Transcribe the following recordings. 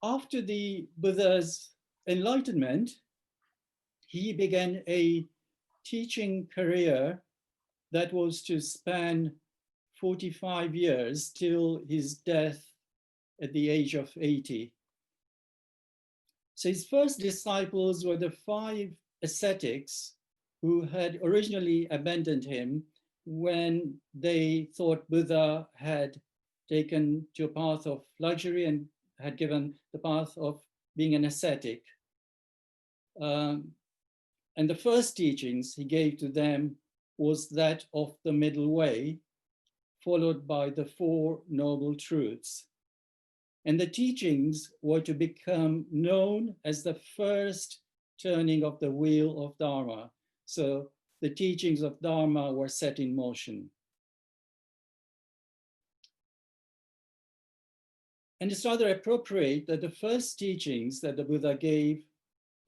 after the Buddha's enlightenment, he began a teaching career that was to span 45 years till his death at the age of 80. So his first disciples were the 5 ascetics who had originally abandoned him when they thought Buddha had taken to a path of luxury and had given the path of being an ascetic. And the first teachings he gave to them was that of the middle way, followed by the 4 noble truths. And the teachings were to become known as the first turning of the wheel of Dharma. So the teachings of Dharma were set in motion. And it's rather appropriate that the first teachings that the Buddha gave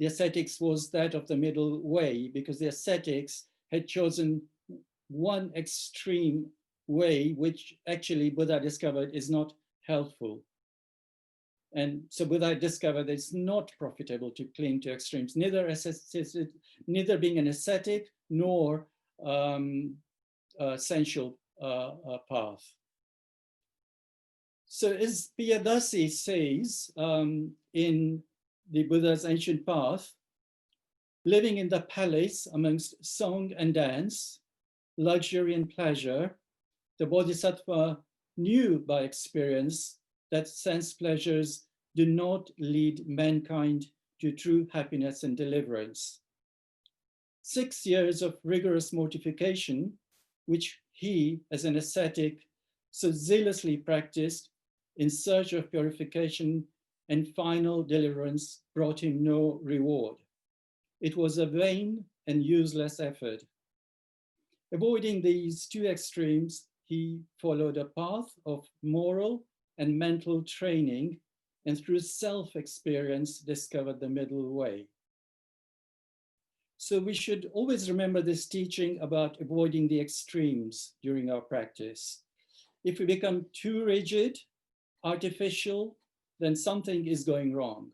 the ascetics was that of the middle way, because the ascetics had chosen one extreme way, which actually Buddha discovered is not helpful. And so Buddha discovered that it's not profitable to cling to extremes, neither being an ascetic nor sensual path. So as Piyadasi says in the Buddha's ancient path, living in the palace amongst song and dance, luxury and pleasure, the Bodhisattva knew by experience that sense pleasures do not lead mankind to true happiness and deliverance. 6 years of rigorous mortification, which he, as an ascetic, so zealously practiced in search of purification and final deliverance, brought him no reward. It was a vain and useless effort. Avoiding these 2 extremes, he followed a path of moral and mental training, and through self-experience discovered the middle way. So we should always remember this teaching about avoiding the extremes during our practice. If we become too rigid, artificial, then something is going wrong.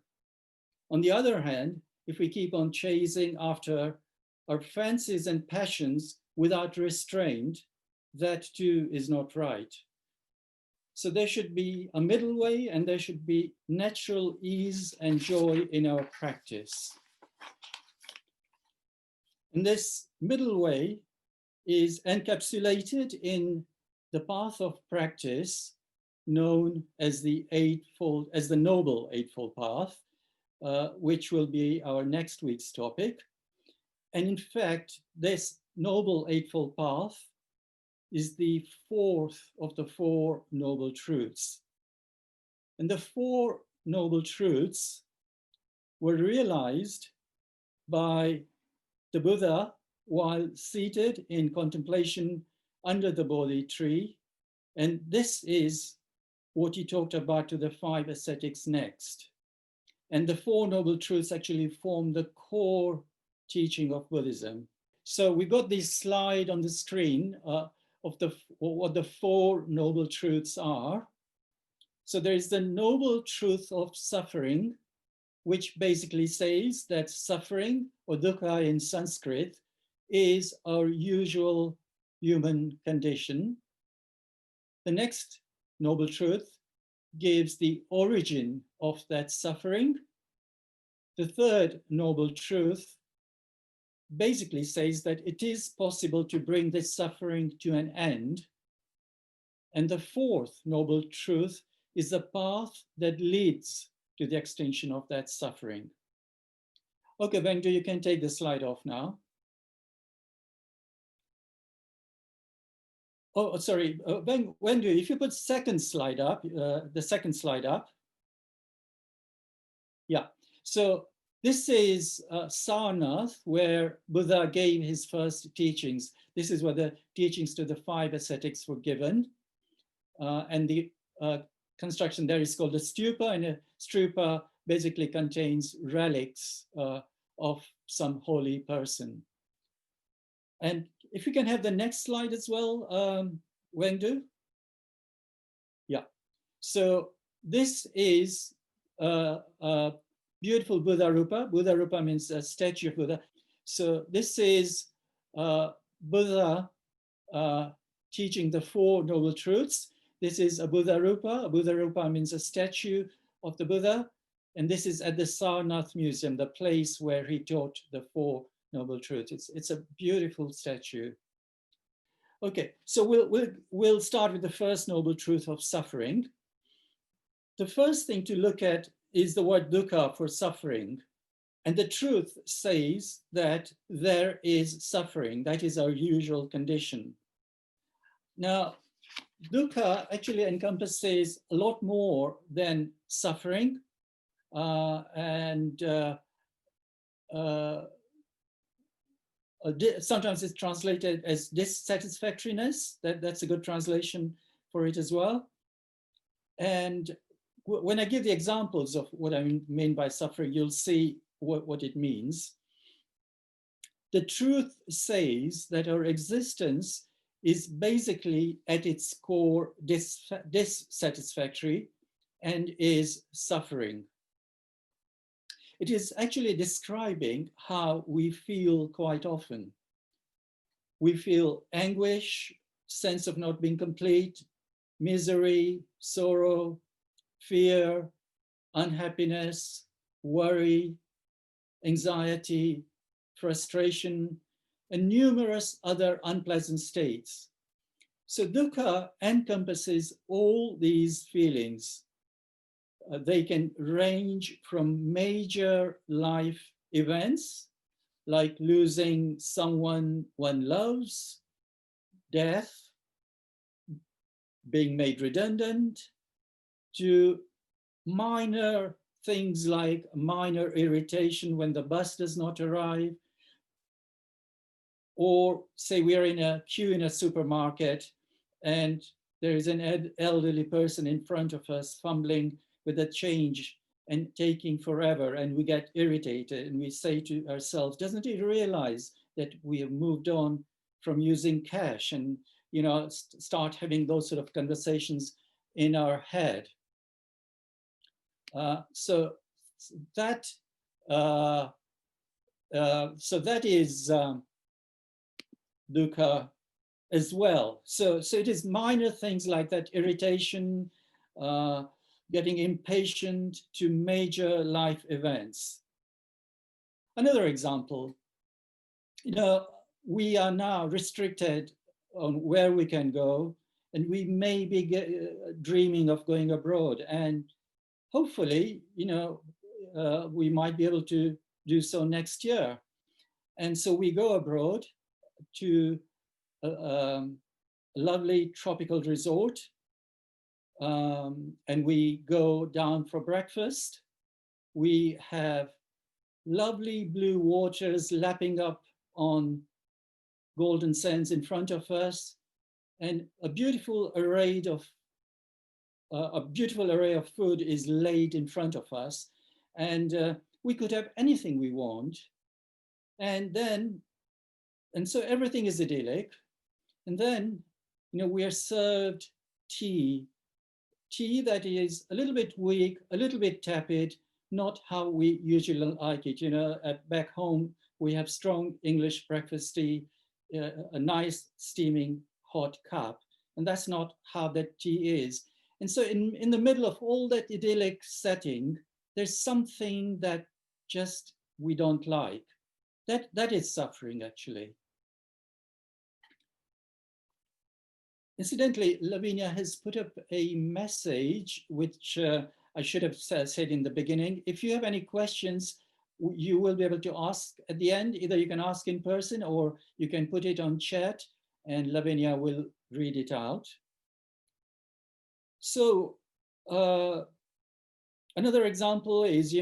On the other hand, if we keep on chasing after our fancies and passions without restraint, that too is not right. So there should be a middle way, and there should be natural ease and joy in our practice. And this middle way is encapsulated in the path of practice known as the Noble Eightfold Path, which will be our next week's topic. And in fact, this Noble Eightfold Path is the 4th of the 4 Noble Truths. And the 4 Noble Truths were realized by the Buddha while seated in contemplation under the Bodhi tree. And this is what he talked about to the 5 ascetics next. And the 4 Noble Truths actually form the core teaching of Buddhism. So we got this slide on the screen of what the 4 Noble Truths are. So there is the Noble Truth of suffering, which basically says that suffering, or dukkha in Sanskrit, is our usual human condition. The next Noble Truth gives the origin of that suffering. The 3rd Noble Truth basically says that it is possible to bring this suffering to an end. And the 4th Noble Truth is the path that leads to the extinction of that suffering. Okay, Wengdu, you can take the slide off now. Oh, sorry, Wengdu, if you put the second slide up. Yeah, so this is Sarnath, where Buddha gave his first teachings. This is where the teachings to the 5 ascetics were given. And the construction there is called a stupa, and a stupa basically contains relics of some holy person. And if we can have the next slide as well, Wengdu. Yeah, so this is beautiful Buddha Rupa. Buddha Rupa means a statue of Buddha. So this is Buddha teaching the Four Noble Truths. This is a Buddha Rupa. A Buddha Rupa means a statue of the Buddha. And this is at the Sarnath Museum, the place where he taught the Four Noble Truths. It's a beautiful statue. Okay, so we'll start with the first noble truth of suffering. The first thing to look at is the word dukkha for suffering. And the truth says that there is suffering. That is our usual condition. Now, dukkha actually encompasses a lot more than suffering. Sometimes it's translated as dissatisfactoriness. That's a good translation for it as well. And when I give the examples of what I mean by suffering, you'll see what it means. The truth says that our existence is basically at its core dissatisfactory and is suffering. It is actually describing how we feel quite often. We feel anguish, sense of not being complete, misery, sorrow, fear, unhappiness, worry, anxiety, frustration, and numerous other unpleasant states. So dukkha encompasses all these feelings. They can range from major life events, like losing someone one loves, death, being made redundant, to minor things like minor irritation when the bus does not arrive, or say we are in a queue in a supermarket and there is an elderly person in front of us fumbling with a change and taking forever, and we get irritated and we say to ourselves, doesn't he realize that we have moved on from using cash, and start having those sort of conversations in our head. So that is dukkha as well. So it is minor things like that, irritation, getting impatient, to major life events. Another example, we are now restricted on where we can go, and we may be dreaming of going abroad, and hopefully, we might be able to do so next year. And so we go abroad to a lovely tropical resort, and we go down for breakfast. We have lovely blue waters lapping up on golden sands in front of us, and a beautiful array of food is laid in front of us, and we could have anything we want, and so everything is idyllic, and then we are served tea that is a little bit weak, a little bit tepid, not how we usually like it. Back home we have strong English breakfast tea, a nice steaming hot cup, and that's not how that tea is. And so in the middle of all that idyllic setting, there's something that just we don't like. That is suffering, actually. Incidentally, Lavinia has put up a message, which I should have said in the beginning. If you have any questions, you will be able to ask at the end. Either you can ask in person or you can put it on chat, and Lavinia will read it out. So another example is,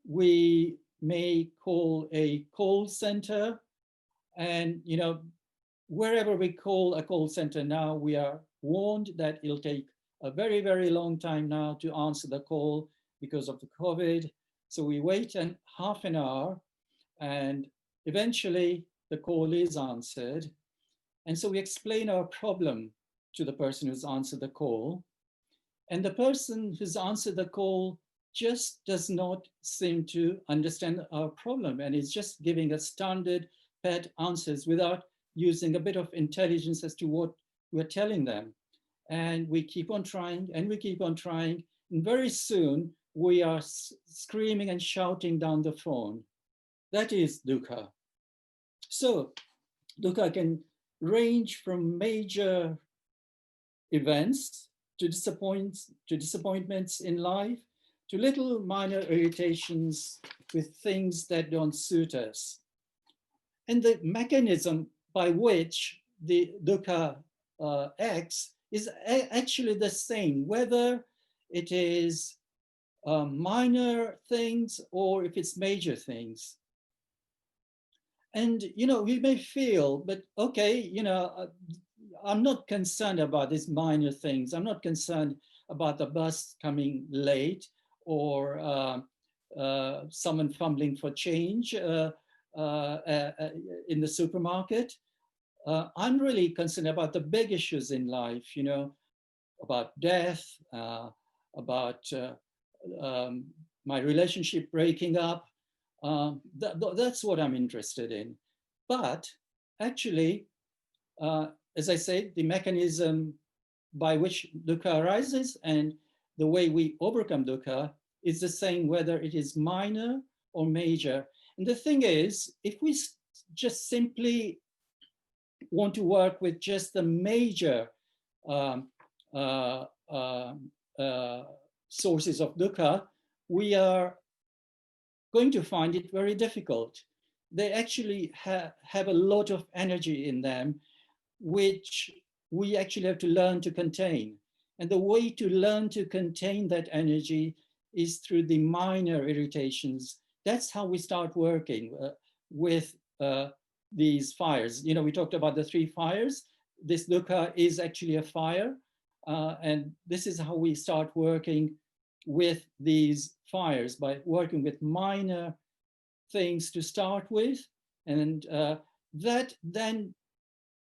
we may call a call center, and wherever we call a call center now, we are warned that it'll take a very, very long time now to answer the call because of the COVID. So we wait half an hour, and eventually the call is answered. And so we explain our problem to the person who's answered the call. And the person who's answered the call just does not seem to understand our problem and is just giving us standard pat answers without using a bit of intelligence as to what we're telling them. And we keep on trying and we keep on trying. And very soon we are screaming and shouting down the phone. That is dukkha. So dukkha can range from major events to disappointments in life, to little minor irritations with things that don't suit us. And the mechanism by which the dukkha acts is actually the same, whether it is minor things or if it's major things. And, we may feel, but okay, I'm not concerned about these minor things. I'm not concerned about the bus coming late or someone fumbling for change in the supermarket. I'm really concerned about the big issues in life, about death, about my relationship breaking up. That's what I'm interested in. But actually, as I said, the mechanism by which dukkha arises and the way we overcome dukkha is the same whether it is minor or major. And the thing is, if we just simply want to work with just the major sources of dukkha, we are going to find it very difficult. They actually have a lot of energy in them, which we actually have to learn to contain. And the way to learn to contain that energy is through the minor irritations. That's how we start working with these fires. We talked about the 3 fires. This dukkha is actually a fire. And this is how we start working with these fires, by working with minor things to start with. And that then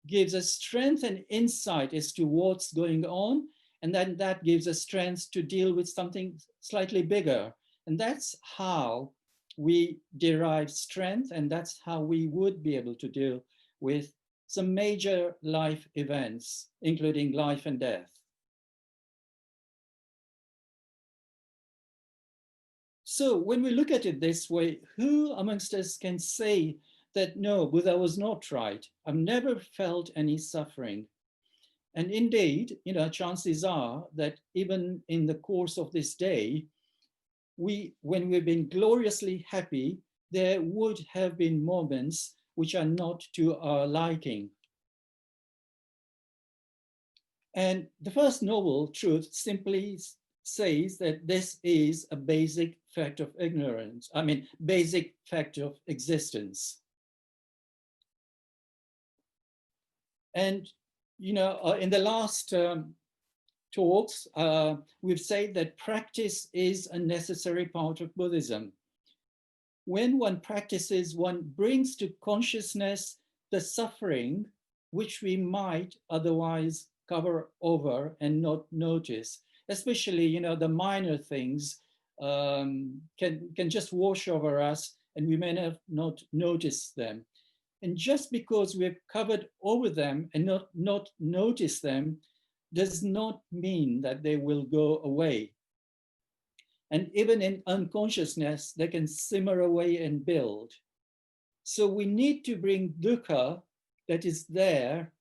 gives us strength and insight as to what's going on. And then that gives us strength to deal with something slightly bigger. And that's how we derive strength. And that's how we would be able to deal with some major life events, including life and death. So when we look at it this way, who amongst us can say that, no, Buddha was not right? I've never felt any suffering. And indeed, chances are that even in the course of this day, when we've been gloriously happy, there would have been moments which are not to our liking. And the first noble truth simply says that this is a basic fact of ignorance. Basic fact of existence. And, in the last talks, we've said that practice is a necessary part of Buddhism. When one practices, one brings to consciousness the suffering which we might otherwise cover over and not notice. Especially, the minor things can just wash over us and we may have not noticed them. And just because we've covered over them and not noticed them does not mean that they will go away. And even in unconsciousness, they can simmer away and build. So we need to bring dukkha that is there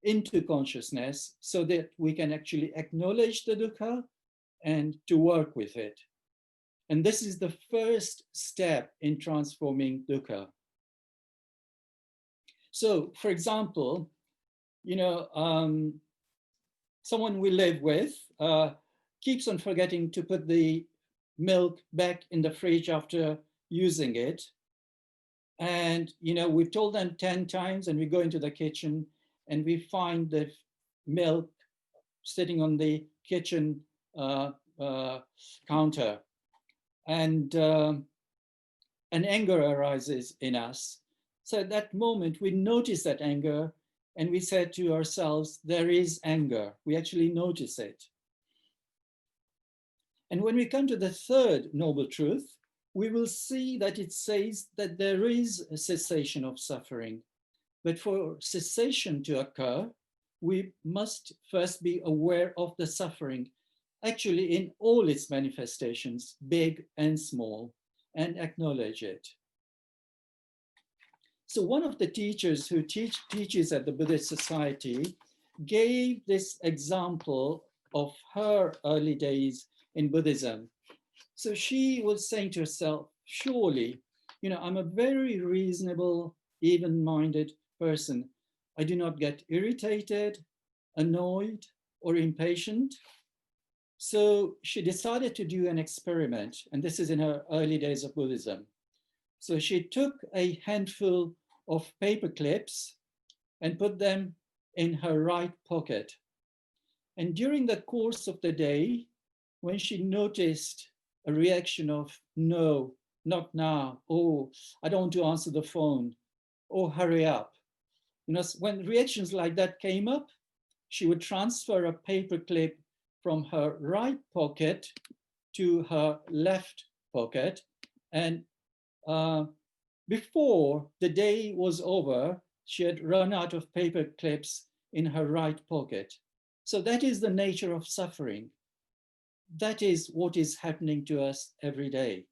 into consciousness so that we can actually acknowledge the dukkha and to work with it. And this is the first step in transforming dukkha. So, for example, someone we live with keeps on forgetting to put the milk back in the fridge after using it. And, we've told them 10 times and we go into the kitchen and we find the milk sitting on the kitchen counter. And anger arises in us. So at that moment, we notice that anger and we said to ourselves, there is anger. We actually notice it. And when we come to the third noble truth, we will see that it says that there is a cessation of suffering. But for cessation to occur, we must first be aware of the suffering, actually in all its manifestations, big and small, and acknowledge it. So one of the teachers who teaches at the Buddhist Society gave this example of her early days in Buddhism. So she was saying to herself, surely, I'm a very reasonable, even-minded person. I do not get irritated, annoyed, or impatient. So she decided to do an experiment, and this is in her early days of Buddhism. So she took a handful of paper clips and put them in her right pocket. And during the course of the day, when she noticed a reaction of no, not now, oh, I don't want to answer the phone, oh, hurry up. When reactions like that came up, she would transfer a paper clip from her right pocket to her left pocket. And before the day was over, she had run out of paper clips in her right pocket. So that is the nature of suffering. That is what is happening to us every day.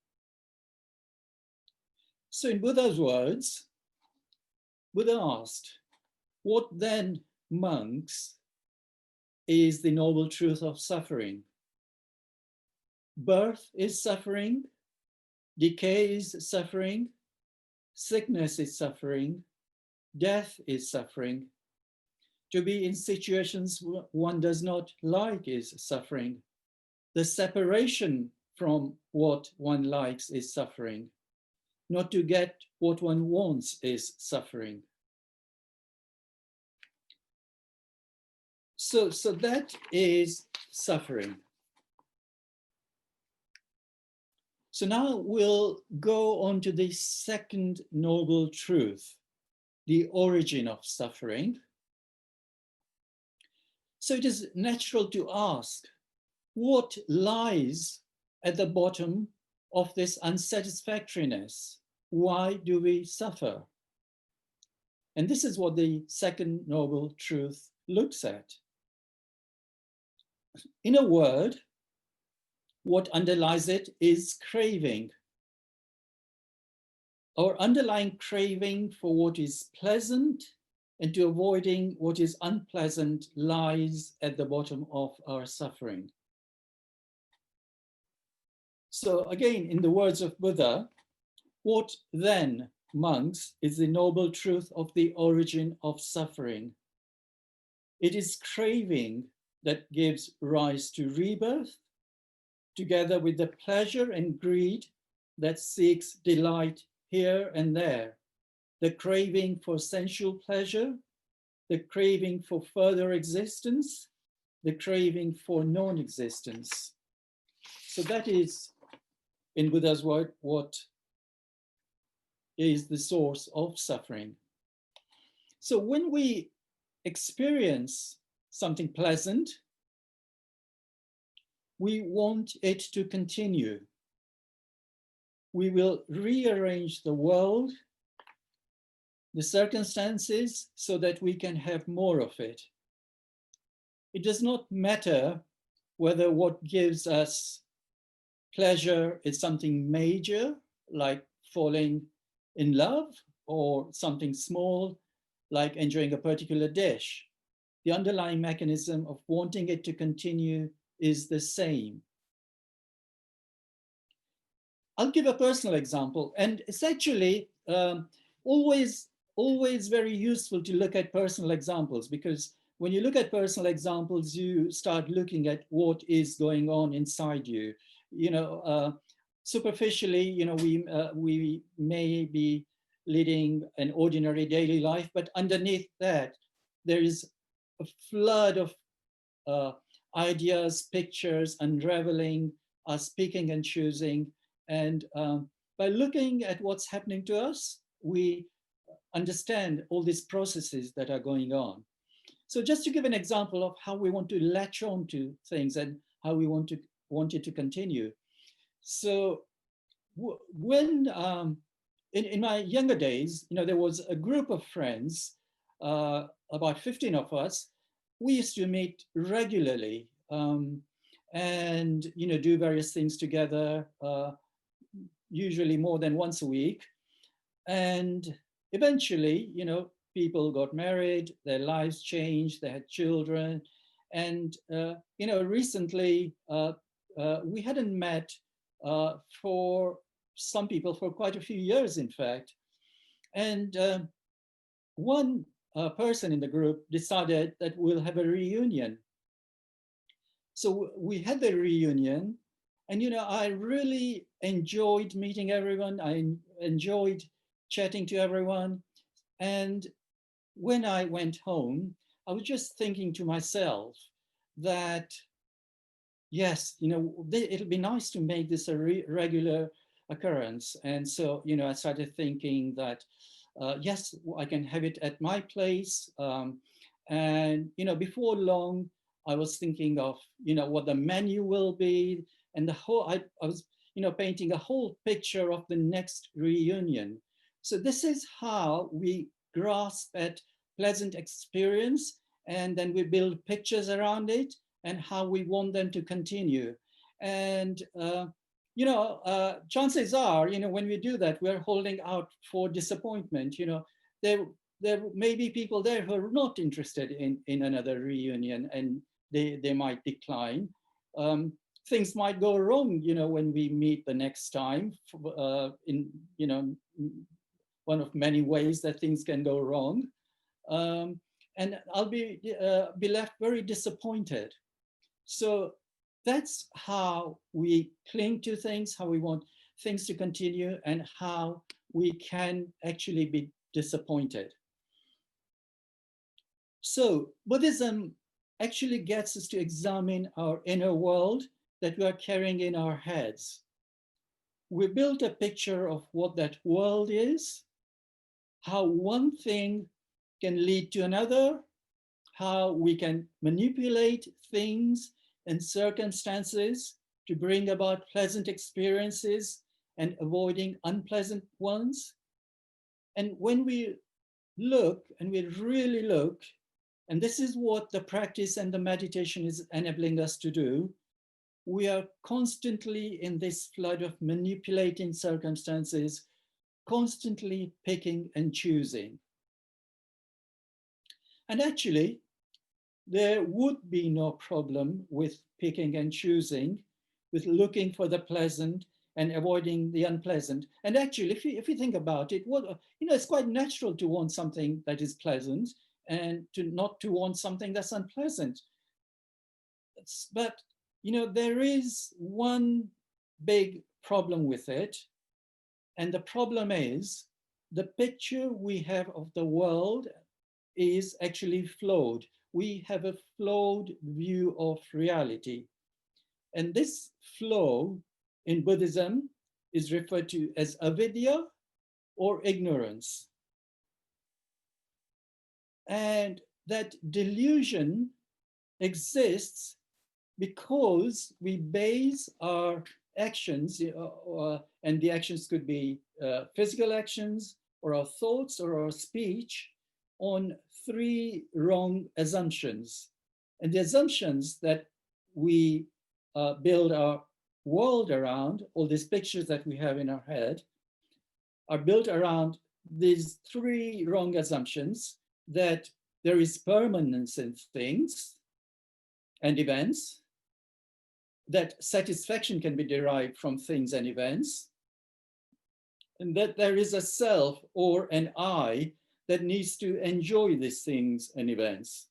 So in Buddha's words, Buddha asked, what then, monks, is the noble truth of suffering? Birth is suffering, decay is suffering, sickness is suffering, death is suffering. To be in situations one does not like is suffering. The separation from what one likes is suffering. Not to get what one wants is suffering. So that is suffering. So now we'll go on to the second noble truth, the origin of suffering. So it is natural to ask, what lies at the bottom of this unsatisfactoriness? Why do we suffer? And this is what the second noble truth looks at. In a word, what underlies it is craving. Our underlying craving for what is pleasant and to avoiding what is unpleasant lies at the bottom of our suffering. So again, in the words of Buddha, what then, monks, is the noble truth of the origin of suffering? It is craving that gives rise to rebirth, together with the pleasure and greed that seeks delight here and there, the craving for sensual pleasure, the craving for further existence, the craving for non-existence. So that is, in Buddha's word, what is the source of suffering. So when we experience something pleasant, we want it to continue. We will rearrange the world, the circumstances, so that we can have more of it. It does not matter whether what gives us pleasure is something major, like falling in love, or something small, like enjoying a particular dish. The underlying mechanism of wanting it to continue is the same. I'll give a personal example, and it's actually always very useful to look at personal examples, because when you look at personal examples, you start looking at what is going on inside you. Superficially, we may be leading an ordinary daily life, but underneath that, there is a flood of ideas, pictures, unraveling, us picking and choosing. And by looking at what's happening to us, we understand all these processes that are going on. So just to give an example of how we want to latch on to things and how we want to wanted to continue. So when in my younger days, there was a group of friends, about 15 of us. We used to meet regularly, and do various things together, usually more than once a week. And eventually, people got married, their lives changed, they had children. And, recently, we hadn't met for some people for quite a few years, in fact. And one person in the group decided that we'll have a reunion. So we had the reunion, and I really enjoyed meeting everyone. I enjoyed chatting to everyone. And when I went home, I was just thinking to myself that, yes, it'll be nice to make this a regular occurrence. And so, I started thinking that, yes, I can have it at my place. And, before long, I was thinking of, what the menu will be. And I was, painting a whole picture of the next reunion. So this is how we grasp at pleasant experience, and then we build pictures around it and how we want them to continue. And, chances are, when we do that, we're holding out for disappointment. There may be people there who are not interested in another reunion, and they might decline. Things might go wrong, when we meet the next time, in, one of many ways that things can go wrong. And I'll be left very disappointed. So that's how we cling to things, how we want things to continue, and how we can actually be disappointed. So Buddhism actually gets us to examine our inner world that we are carrying in our heads. We built a picture of what that world is, how one thing can lead to another, how we can manipulate things and circumstances to bring about pleasant experiences and avoiding unpleasant ones. And when we look, and we really look, and this is what the practice and the meditation is enabling us to do, we are constantly in this flood of manipulating circumstances, constantly picking and choosing. And actually, there would be no problem with picking and choosing, with looking for the pleasant and avoiding the unpleasant. And actually, if you think about it, it's quite natural to want something that is pleasant and not to want something that's unpleasant. But there is one big problem with it. And the problem is the picture we have of the world is actually flawed. We have a flawed view of reality. And this flaw in Buddhism is referred to as avidya or ignorance. And that delusion exists because we base our actions, and the actions could be physical actions or our thoughts or our speech, on three wrong assumptions. And the assumptions that we build our world around, all these pictures that we have in our head, are built around these three wrong assumptions: that there is permanence in things and events, that satisfaction can be derived from things and events, and that there is a self or an I that needs to enjoy these things and events.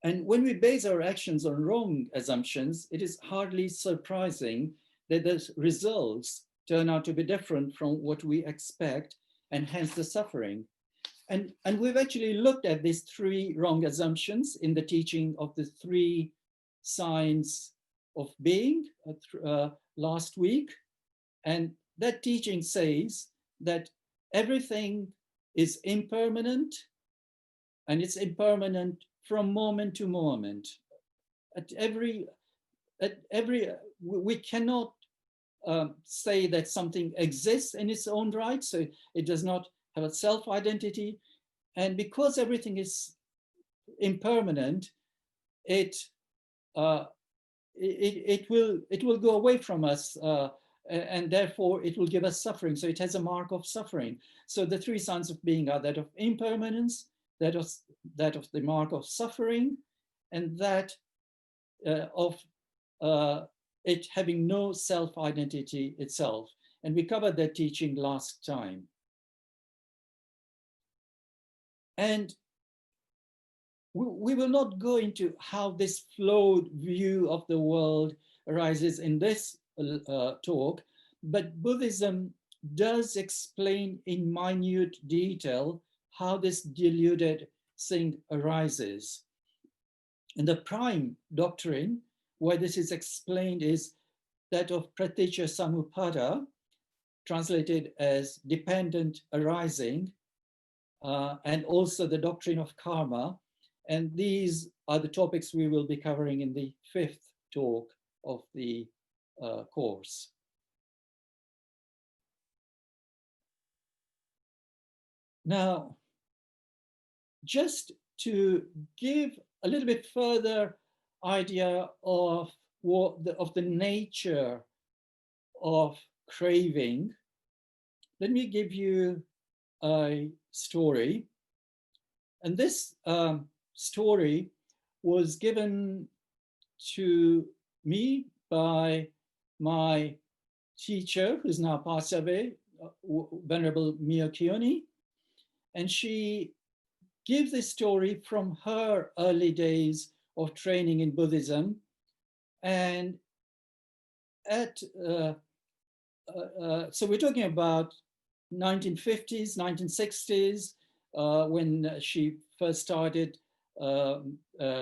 And when we base our actions on wrong assumptions, it is hardly surprising that the results turn out to be different from what we expect, and hence the suffering. And we've actually looked at these three wrong assumptions in the teaching of the three signs of being last week. And that teaching says that everything is impermanent, and it's impermanent from moment to moment. we cannot say that something exists in its own right, so it does not have a self-identity. And because everything is impermanent, it will go away from us, and therefore it will give us suffering. So it has a mark of suffering. So the three signs of being are that of impermanence, that of the mark of suffering, and that of it having no self-identity itself. And we covered that teaching last time. And we will not go into how this flawed view of the world arises in this talk, but Buddhism does explain in minute detail how this deluded thing arises. And the prime doctrine where this is explained is that of praticca samuppada, translated as dependent arising, and also the doctrine of karma. And these are the topics we will be covering in the fifth talk of the course. Now, just to give a little bit further idea of the nature of craving, let me give you a story. And this story was given to me by my teacher, who's now passed away, Venerable Mio Kioni. And she gives this story from her early days of training in Buddhism. And so we're talking about 1950s, 1960s, when she first started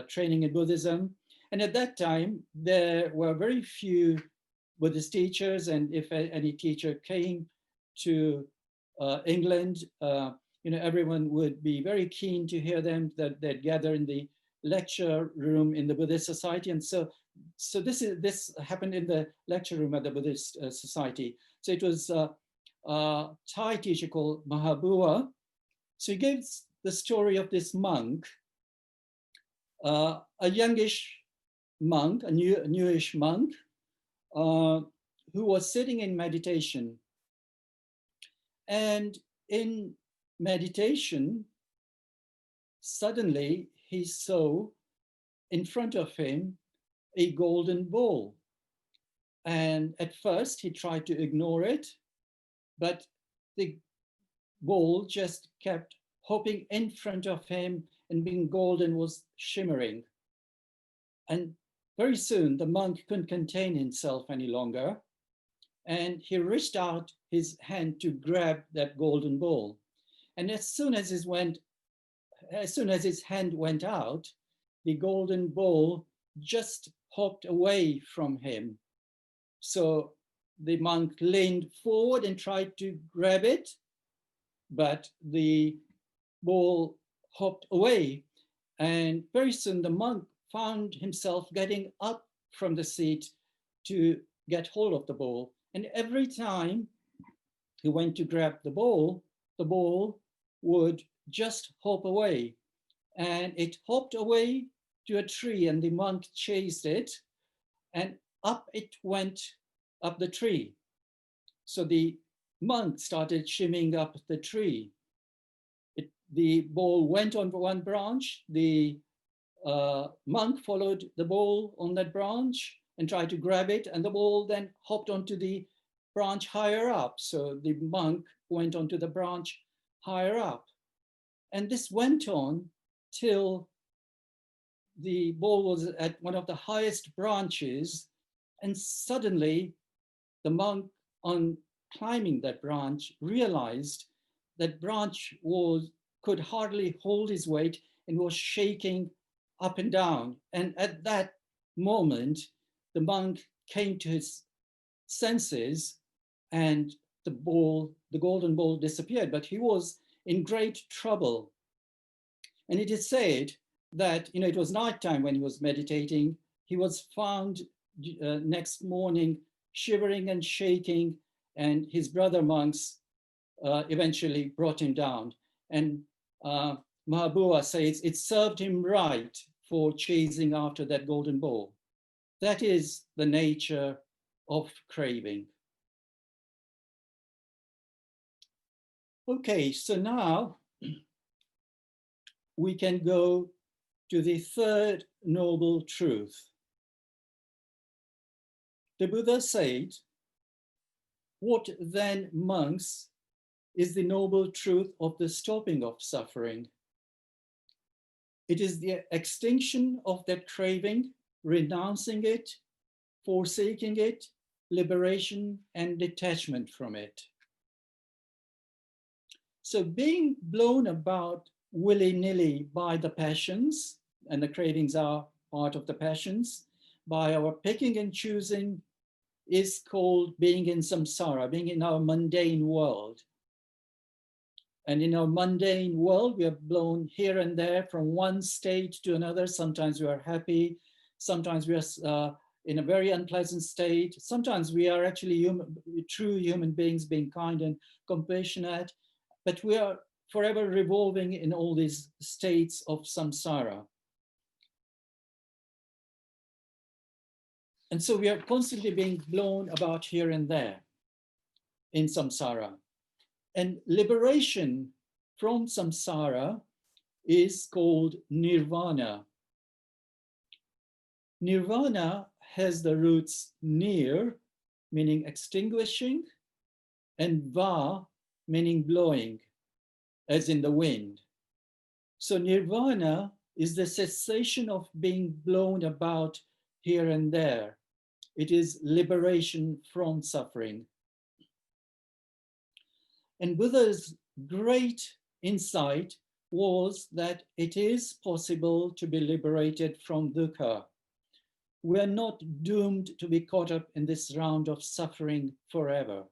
training in Buddhism. And at that time, there were very few Buddhist teachers, and if any teacher came to England, everyone would be very keen to hear them, that they'd gather in the lecture room in the Buddhist Society. And so this happened in the lecture room at the Buddhist Society. So it was a Thai teacher called Mahabua. So he gives the story of this monk, a youngish monk, a newish monk, who was sitting in meditation. And in meditation, suddenly he saw in front of him a golden ball. And at first he tried to ignore it, but the ball just kept hopping in front of him, and being golden was shimmering. And very soon the monk couldn't contain himself any longer, and he reached out his hand to grab that golden ball. And as soon as his hand went out, the golden ball just hopped away from him. So the monk leaned forward and tried to grab it, but the ball hopped away. And very soon the monk found himself getting up from the seat to get hold of the ball. And every time he went to grab the ball would just hop away. And it hopped away to a tree, and the monk chased it, and up it went up the tree. So the monk started shimmying up the tree. The ball went on one branch. The monk followed the ball on that branch and tried to grab it, and the ball then hopped onto the branch higher up. So the monk went onto the branch higher up. And this went on till the ball was at one of the highest branches, and suddenly the monk, on climbing that branch, realized that branch could hardly hold his weight and was shaking up and down. And at that moment, the monk came to his senses, and the golden ball disappeared, but he was in great trouble. And it is said that, it was nighttime when he was meditating. He was found next morning, shivering and shaking, and his brother monks eventually brought him down. And Mahabua says it served him right for chasing after that golden ball. That is the nature of craving. Okay, so now we can go to the third noble truth. The Buddha said, "What then, monks, is the noble truth of the stopping of suffering? It is the extinction of that craving, renouncing it, forsaking it, liberation and detachment from it." So being blown about willy-nilly by the passions, and the cravings are part of the passions, by our picking and choosing, is called being in samsara, being in our mundane world. And in our mundane world, we are blown here and there from one state to another. Sometimes we are happy, sometimes we are in a very unpleasant state. Sometimes we are actually true human beings, being kind and compassionate, but we are forever revolving in all these states of samsara. And so we are constantly being blown about here and there in samsara. And liberation from samsara is called nirvana. Nirvana has the roots nir, meaning extinguishing, and va, meaning blowing, as in the wind. So nirvana is the cessation of being blown about here and there. It is liberation from suffering. And Buddha's great insight was that it is possible to be liberated from dukkha. We are not doomed to be caught up in this round of suffering forever.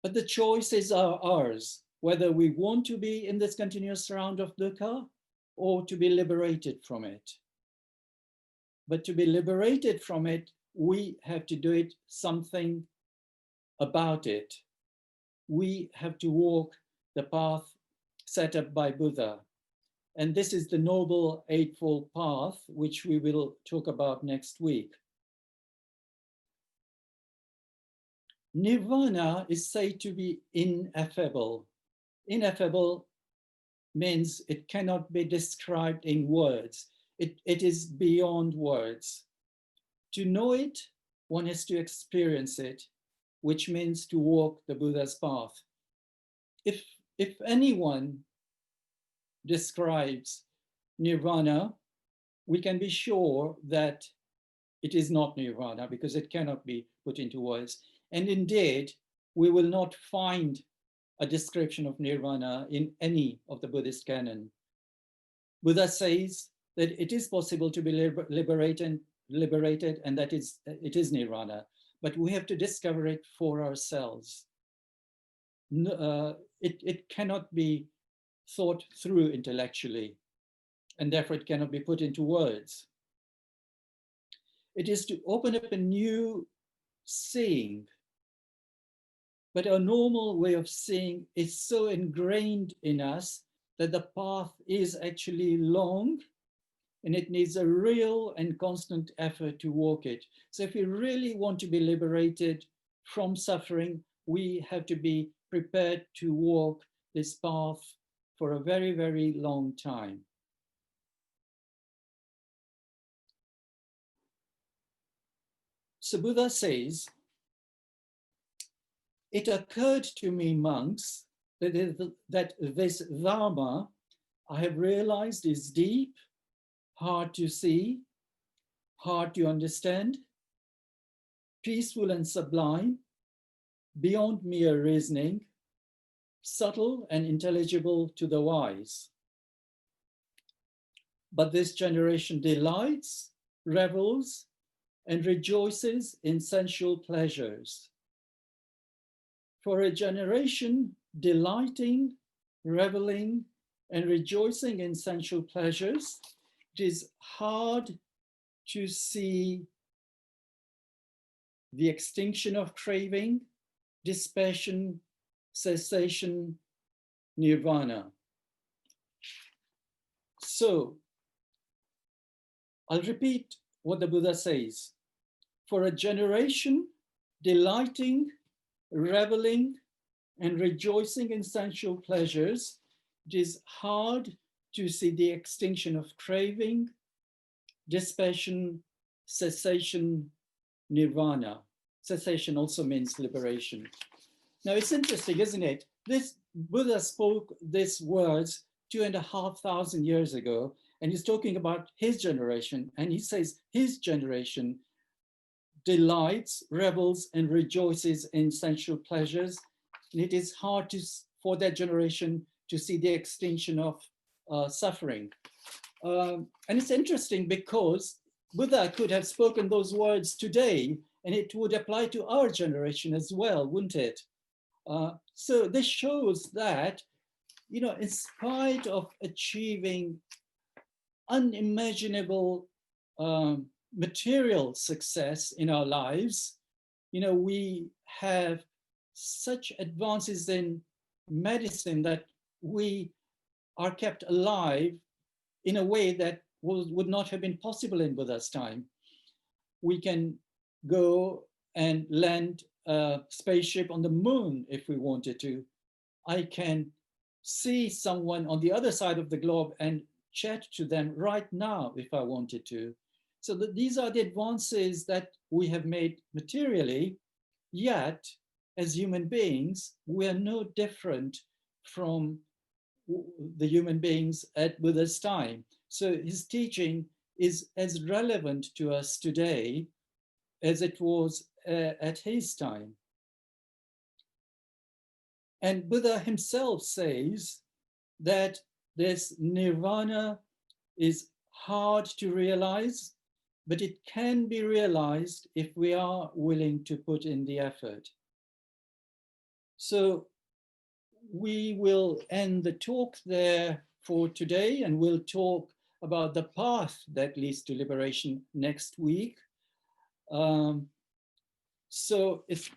But the choices are ours, whether we want to be in this continuous round of dukkha or to be liberated from it. But to be liberated from it, we have to do it something about it. We have to walk the path set up by Buddha. And this is the Noble Eightfold Path, which we will talk about next week. Nirvana is said to be ineffable. Ineffable means it cannot be described in words. It is beyond words. To know it, one has to experience it, which means to walk the Buddha's path. If anyone describes nirvana, we can be sure that it is not nirvana because it cannot be put into words. And indeed, we will not find a description of nirvana in any of the Buddhist canon. Buddha says that it is possible to be liberated and that it is nirvana, but we have to discover it for ourselves. It cannot be thought through intellectually, and therefore it cannot be put into words. It is to open up a new seeing, but our normal way of seeing is so ingrained in us that the path is actually long and it needs a real and constant effort to walk it. So if we really want to be liberated from suffering, we have to be prepared to walk this path for a very, very long time. So Buddha says, "It occurred to me, monks, that this Dharma I have realized is deep, hard to see, hard to understand, peaceful and sublime, beyond mere reasoning, subtle and intelligible to the wise. But this generation delights, revels, and rejoices in sensual pleasures. For a generation delighting, reveling, and rejoicing in sensual pleasures, it is hard to see the extinction of craving, dispassion, cessation, nirvana. So I'll repeat what the Buddha says. For a generation, delighting, reveling, and rejoicing in sensual pleasures, it is hard to see the extinction of craving, dispassion, cessation, nirvana. Cessation also means liberation. Now it's interesting, isn't it? This Buddha spoke these words 2,500 years ago, and he's talking about his generation, and he says his generation delights, revels, and rejoices in sensual pleasures. And it is hard for that generation to see the extinction of suffering. And it's interesting because Buddha could have spoken those words today, and it would apply to our generation as well, wouldn't it? So this shows that, in spite of achieving unimaginable material success in our lives, we have such advances in medicine that we are kept alive in a way that would not have been possible in Buddha's time. We can go and land a spaceship on the moon if we wanted to. I can see someone on the other side of the globe and chat to them right now if I wanted to. So these are the advances that we have made materially, yet as human beings, we are no different from the human beings at Buddha's time. So his teaching is as relevant to us today as it was at his time. And Buddha himself says that this nirvana is hard to realize, but it can be realized if we are willing to put in the effort. So we will end the talk there for today, and we'll talk about the path that leads to liberation next week. So if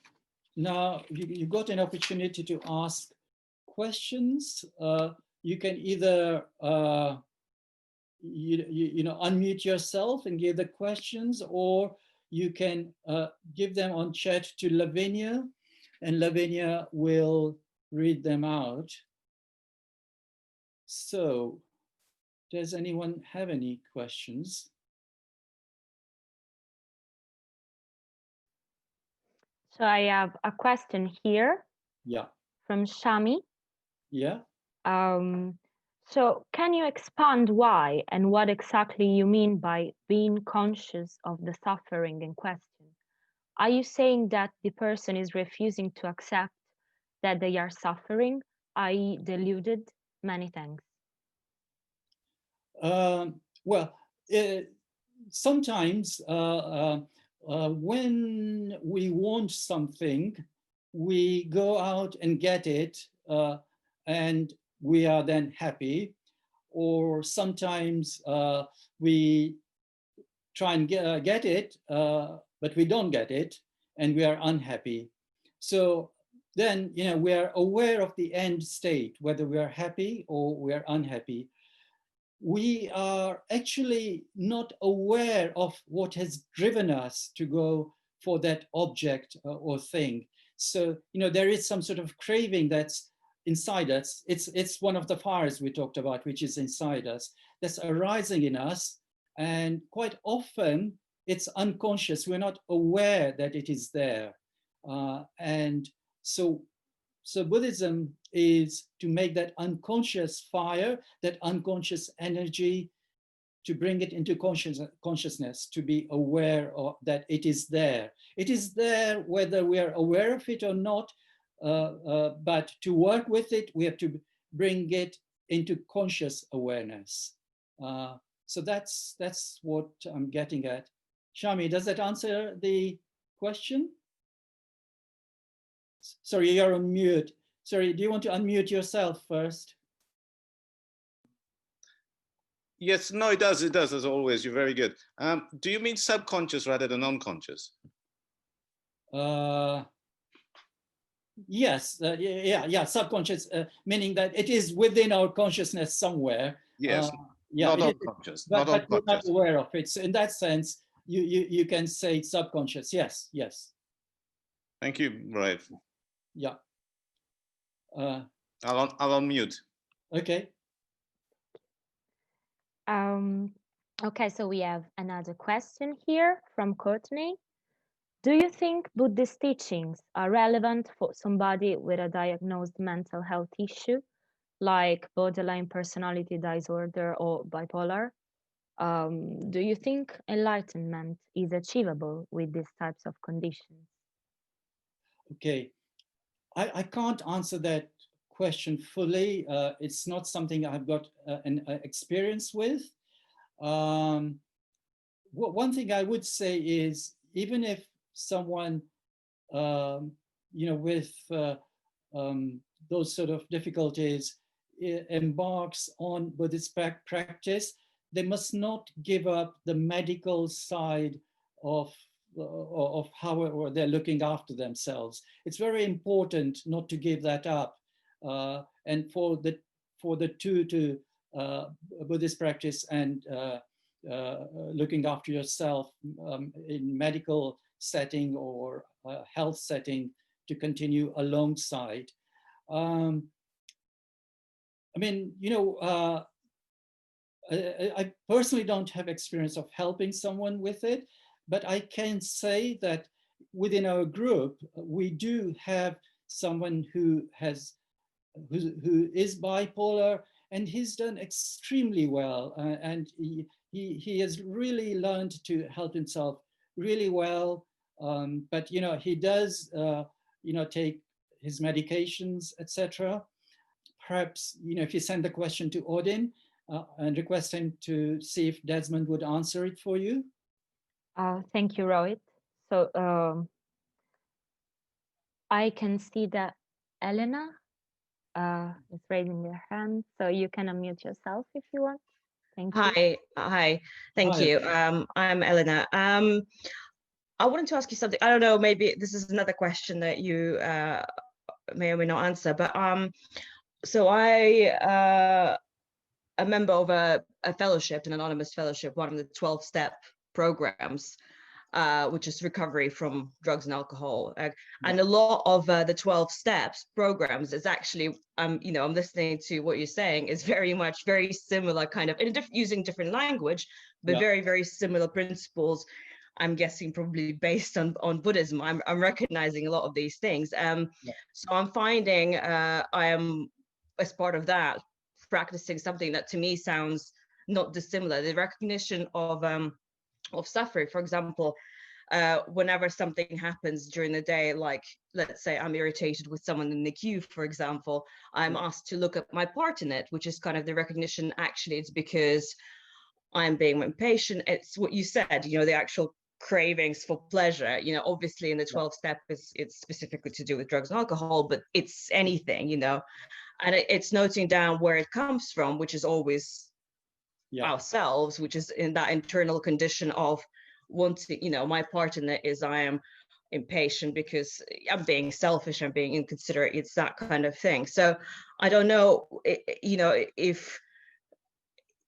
now you got an opportunity to ask questions, you can either unmute yourself and give the questions, or you can give them on chat to Lavinia, and Lavinia will read them out. So does anyone have any questions? So I have a question here. Yeah. From Shami. Yeah. So can you expand why and what exactly you mean by being conscious of the suffering in question? Are you saying that the person is refusing to accept that they are suffering, i.e. deluded? Many thanks. Well, sometimes when we want something, we go out and get it, and we are then happy. Or sometimes we try and get it, but we don't get it, and we are unhappy. So then, we are aware of the end state, whether we are happy or we are unhappy. We are actually not aware of what has driven us to go for that object or thing. So, there is some sort of craving that's inside us. It's one of the fires we talked about, which is inside us, that's arising in us. And quite often it's unconscious. We're not aware that it is there. And so Buddhism is to make that unconscious fire, that unconscious energy, to bring it into consciousness, to be aware of that it is there. It is there whether we are aware of it or not, but to work with it, we have to bring it into conscious awareness. So that's what I'm getting at. Shami, does that answer the question? Sorry, you're on mute. Sorry, do you want to unmute yourself first? Yes, no, it does. It does, as always. You're very good. Do you mean subconscious rather than unconscious? Yes, yeah, subconscious, meaning that it is within our consciousness somewhere. Yes, Yeah, not it is, unconscious. but Not we're not unconscious. aware of it. So in that sense, you can say it's subconscious. Yes, yes. Thank you, Rohit. Yeah. I'll unmute. Okay. Okay, so we have another question here from Courtney. Do you think Buddhist teachings are relevant for somebody with a diagnosed mental health issue, like borderline personality disorder or bipolar? Do you think enlightenment is achievable with these types of conditions? Okay. I can't answer that question fully. It's not something I've got an experience with. One thing I would say is, even if someone, with those sort of difficulties embarks on Buddhist practice, they must not give up the medical side of how they're looking after themselves. It's very important not to give that up, and for the two to Buddhist practice and looking after yourself in medical setting or health setting to continue alongside. I mean, I personally don't have experience of helping someone with it, but I can say that within our group, we do have someone who is bipolar, and he's done extremely well, and he has really learned to help himself really well. But he does take his medications, etc. Perhaps if you send the question to Odin and request him to see if Desmond would answer it for you. Thank you, Rohit. So I can see that Elena is raising her hand, so you can unmute yourself if you want. Thank you. Hi. Thank Hi. you. I'm Elena. I wanted to ask you something. I don't know, maybe this is another question that you may or may not answer, but so I a member of a fellowship, an anonymous fellowship, one of the 12-step programs, which is recovery from drugs and alcohol. And a lot of the 12 steps programs is actually, I'm listening to what you're saying, is very much very similar, kind of using different language, but very, very similar principles. I'm guessing probably based on Buddhism. I'm recognizing a lot of these things. So I'm finding I am, as part of that, practicing something that to me sounds not dissimilar. The recognition of suffering, for example, whenever something happens during the day, like let's say I'm irritated with someone in the queue, for example, I'm asked to look at my part in it, which is kind of the recognition. Actually, it's because I'm being impatient. It's what you said, the actual cravings for pleasure. Obviously in the 12 step it's specifically to do with drugs and alcohol, but it's anything, and it's noting down where it comes from, which is always ourselves, which is in that internal condition of wanting, my part in it is I am impatient because I'm being selfish, I'm being inconsiderate. It's that kind of thing. So I don't know, if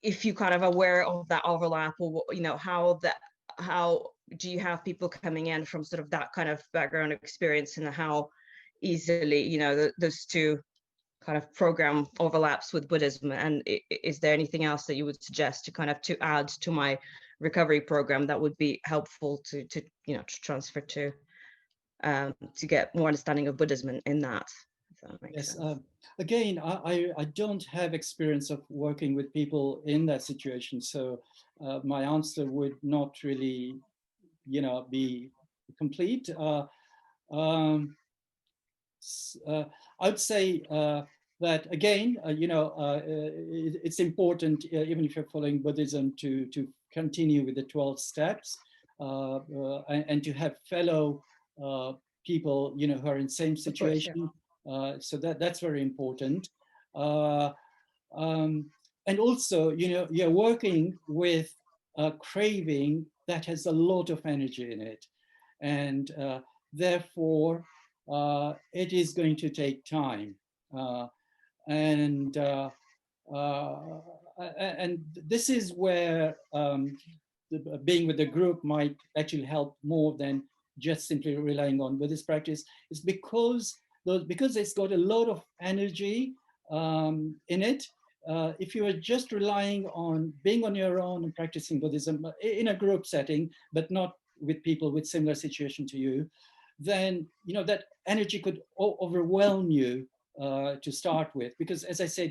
you kind of aware of that overlap, or how do you have people coming in from sort of that kind of background experience, and how easily those two kind of program overlaps with Buddhism? And is there anything else that you would suggest to add to my recovery program that would be helpful to transfer to get more understanding of Buddhism in that? If that makes sense. Again, I don't have experience of working with people in that situation, so my answer would not really, be complete. I'd say that again, it's important, even if you're following Buddhism, to continue with the 12 steps and to have fellow people, who are in same situation. So that's very important. and also, you're working with a craving that has a lot of energy in it. And therefore, it is going to take time. And this is where being with the group might actually help more than just simply relying on Buddhist practice. It's because it's got a lot of energy in it. If you are just relying on being on your own and practicing Buddhism in a group setting, but not with people with similar situation to you, then that energy could overwhelm you to start with. Because as I said,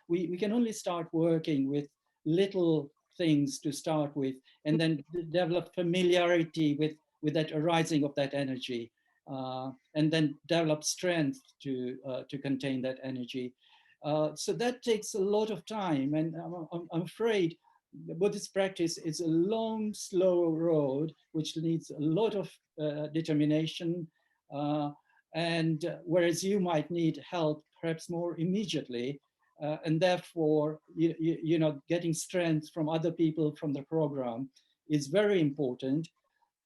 we can only start working with little things to start with, and then develop familiarity with that arising of that energy, and then develop strength to contain that energy. So that takes a lot of time, and I'm afraid Buddhist practice is a long, slow road, which needs a lot of determination, and whereas you might need help perhaps more immediately, and therefore, getting strength from other people from the program is very important.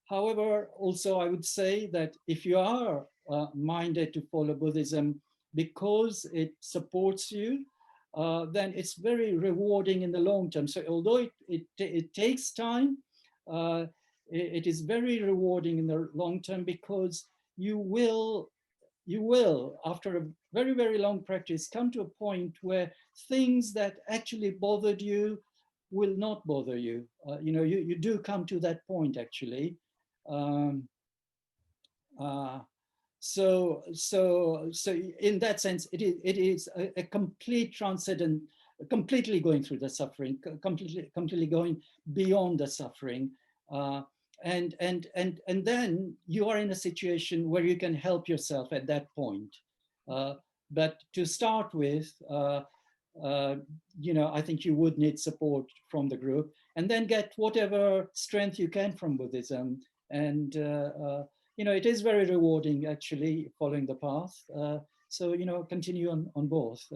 However, also I would say that if you are minded to follow Buddhism because it supports you, then it's very rewarding in the long term. So although it takes time, it is very rewarding in the long term, because you will, after a very, very long practice, come to a point where things that actually bothered you will not bother you. You do come to that point, actually. So in that sense, it is a complete transcendent, completely going through the suffering, completely going beyond the suffering. And then you are in a situation where you can help yourself at that point. But to start with, I think you would need support from the group, and then get whatever strength you can from Buddhism. And it is very rewarding, actually, following the path. So continue on both.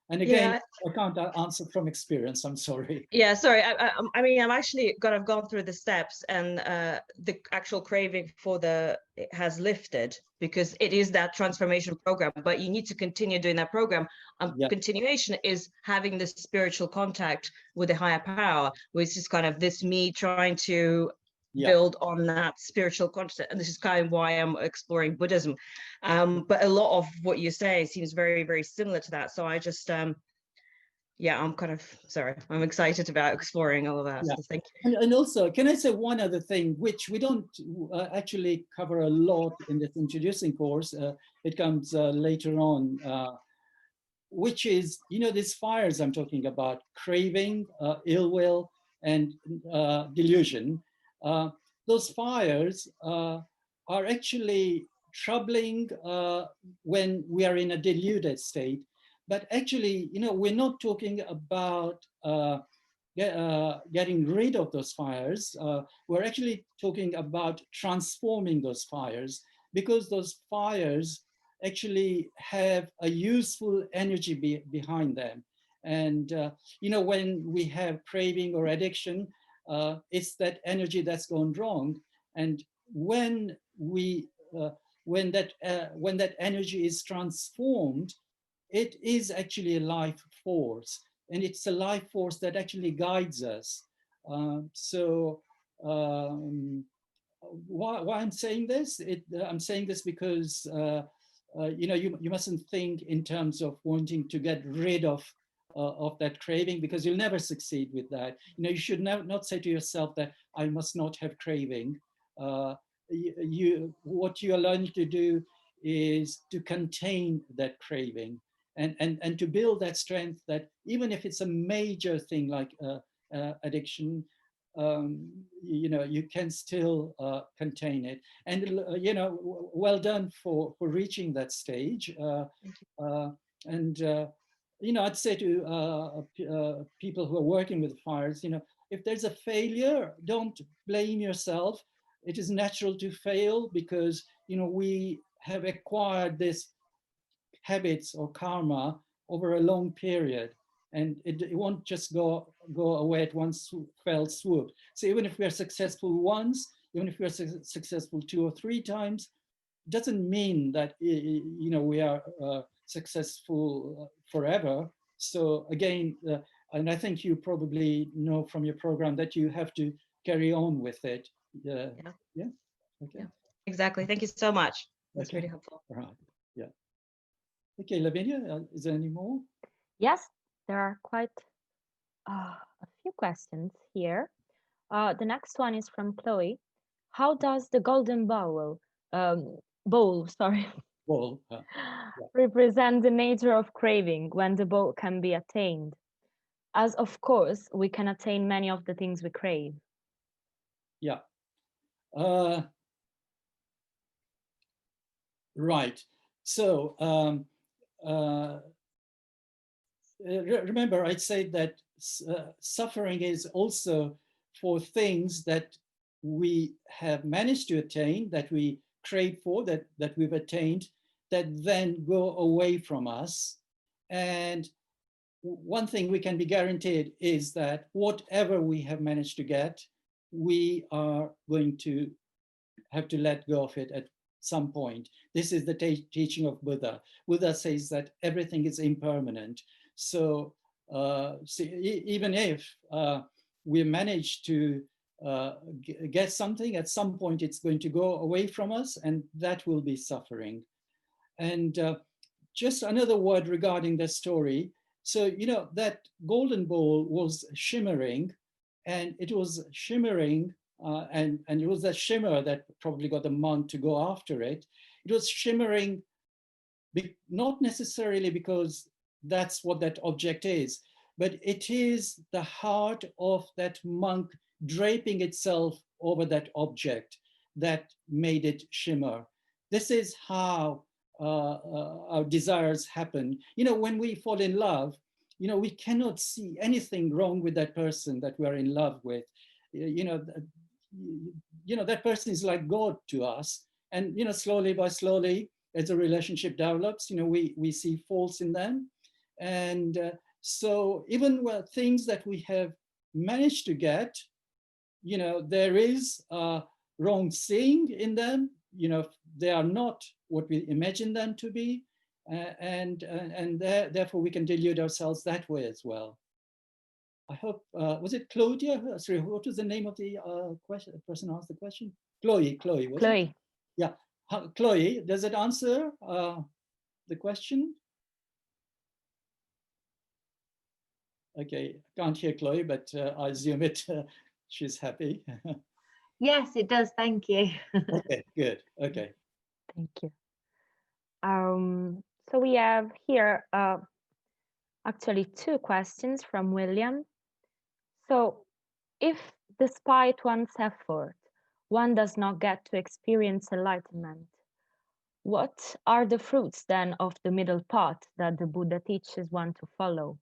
And again, Yeah. I can't answer from experience. I'm sorry. Yeah, sorry. I mean, I've actually gone through the steps, and the actual craving for it has lifted, because it is that transformation program. But you need to continue doing that program. Yeah. Continuation is having this spiritual contact with a higher power, which is kind of this me trying to build on that spiritual concept. And this is kind of why I'm exploring Buddhism. But a lot of what you say seems very, very similar to that. So I just yeah, I'm kind of sorry. I'm excited about exploring all of that. Yeah. So thank you. And also, can I say one other thing, which we don't actually cover a lot in this introducing course? It comes later on, which is, these fires I'm talking about: craving, ill will, and delusion. Those fires are actually troubling when we are in a deluded state. But actually, we're not talking about getting rid of those fires. We're actually talking about transforming those fires, because those fires actually have a useful energy behind them. And when we have craving or addiction, it's that energy that's gone wrong. And when that energy is transformed, it is actually a life force, and it's a life force that actually guides us. Why I'm saying this? I'm saying this because you mustn't think in terms of wanting to get rid of that craving, because you'll never succeed with that. You should not say to yourself that I must not have craving. What you are learning to do is to contain that craving, and to build that strength, that even if it's a major thing like addiction, you can still contain it. And well done for reaching that stage. I'd say to people who are working with fires, if there's a failure, don't blame yourself. It is natural to fail, because we have acquired this habits or karma over a long period. and it won't just go away at one fell swoop. So even if we are successful once, even if we are successful 2 or 3 times, doesn't mean that we are successful forever. So again, and I think you probably know from your program that you have to carry on with it. Yeah. Okay. Yeah. Exactly. Thank you so much. That's Okay. really helpful. All right. Yeah. Okay, Lavinia, is there any more? Yes, there are quite a few questions here. The next one is from Chloe. How does the golden bowl, sorry, Well, represent the nature of craving when the bowl can be attained? As of course, we can attain many of the things we crave. yeah. Right. So remember, I said that suffering is also for things that we have managed to attain, that we crave for, that we've attained, that then go away from us. And one thing we can be guaranteed is that whatever we have managed to get, we are going to have to let go of it at some point. This is the teaching of Buddha. Buddha says that everything is impermanent. So even if we manage to get something, at some point it's going to go away from us, and that will be suffering. And just another word regarding the story. So, that golden bowl was shimmering, and it was shimmering, and it was that shimmer that probably got the monk to go after it. It was shimmering, not necessarily because that's what that object is, but it is the heart of that monk draping itself over that object that made it shimmer. This is how our desires happen. When we fall in love, we cannot see anything wrong with that person that we are in love with. That person is like God to us. And, slowly by slowly, as a relationship develops, we see faults in them. And so even things that we have managed to get, there is wrong seeing in them. They are not what we imagine them to be. And therefore we can delude ourselves that way as well. I hope, was it Claudia? Sorry, what was the name of the person who asked the question? Chloe, was Chloe. it? Yeah, Chloe, does it answer the question? Okay, can't hear Chloe, but I assume she's happy. Yes, it does. Thank you. Okay, good. Okay. Thank you. So we have here actually 2 questions from William. So if despite one's effort, one does not get to experience enlightenment, what are the fruits then of the middle path that the Buddha teaches one to follow?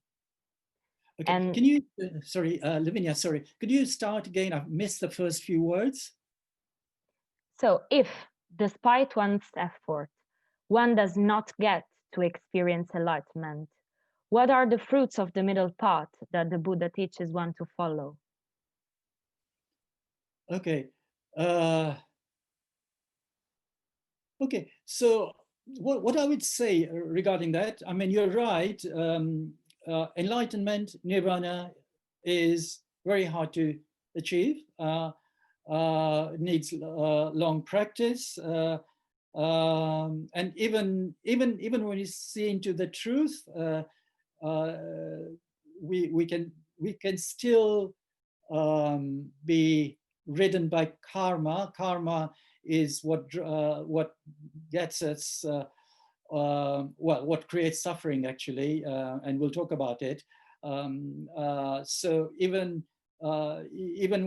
Okay, And can you, sorry, Lavinia, sorry, could you start again? I've missed the first few words. so if, despite one's effort, one does not get to experience enlightenment, what are the fruits of the middle path that the Buddha teaches one to follow? Okay. Okay, so what I would say regarding that, I mean, you're right. Enlightenment, nirvana, is very hard to achieve. It needs long practice. And even when you see into the truth, we can still be ridden by karma. Karma is what gets us, what creates suffering actually, and we'll talk about it. So even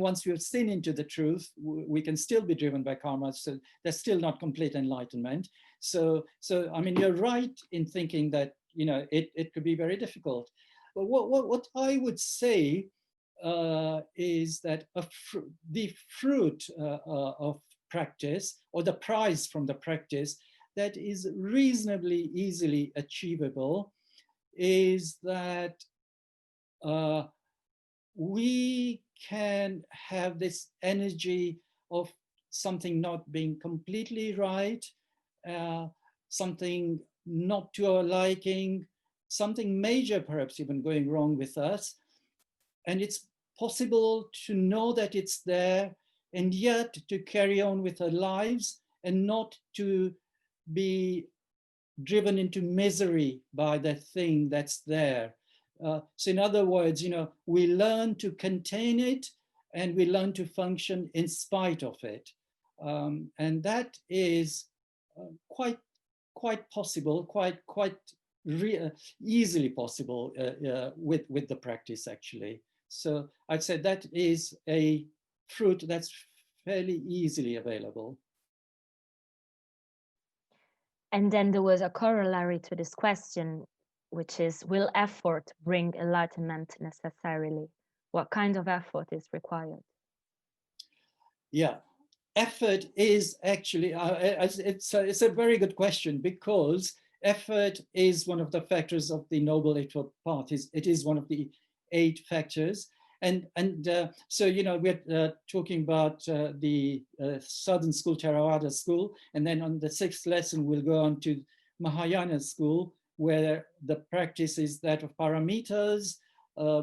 once we've seen into the truth, we can still be driven by karma. So there's still not complete enlightenment. So I mean, you're right in thinking that it could be very difficult. But what I would say is that the fruit of practice, or the prize from the practice, that is reasonably easily achievable, is that we can have this energy of something not being completely right, something not to our liking, something major perhaps even going wrong with us. And it's possible to know that it's there and yet to carry on with our lives and not to be driven into misery by that thing that's there. So in other words, we learn to contain it and we learn to function in spite of it. And that is quite possible, quite easily possible with the practice, actually. So I'd say that is a fruit that's fairly easily available. And then there was a corollary to this question, which is, will effort bring enlightenment necessarily? What kind of effort is required? Yeah, effort is actually, it's a very good question, because effort is one of the factors of the Noble Eightfold Path. It is one of the 8 factors. And so, we're talking about the Southern School, Theravada school, and then on the 6th lesson, we'll go on to Mahayana school, where the practice is that of paramitas,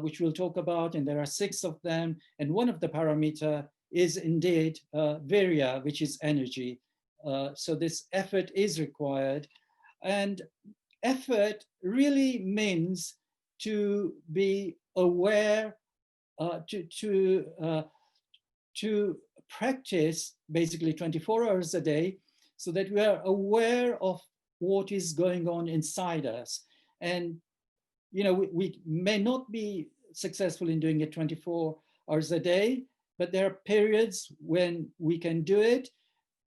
which we'll talk about, and there are 6 of them. And one of the paramita is indeed virya, which is energy. So this effort is required. And effort really means to be aware, to practice basically 24 hours a day, so that we are aware of what is going on inside us. And we may not be successful in doing it 24 hours a day, but there are periods when we can do it.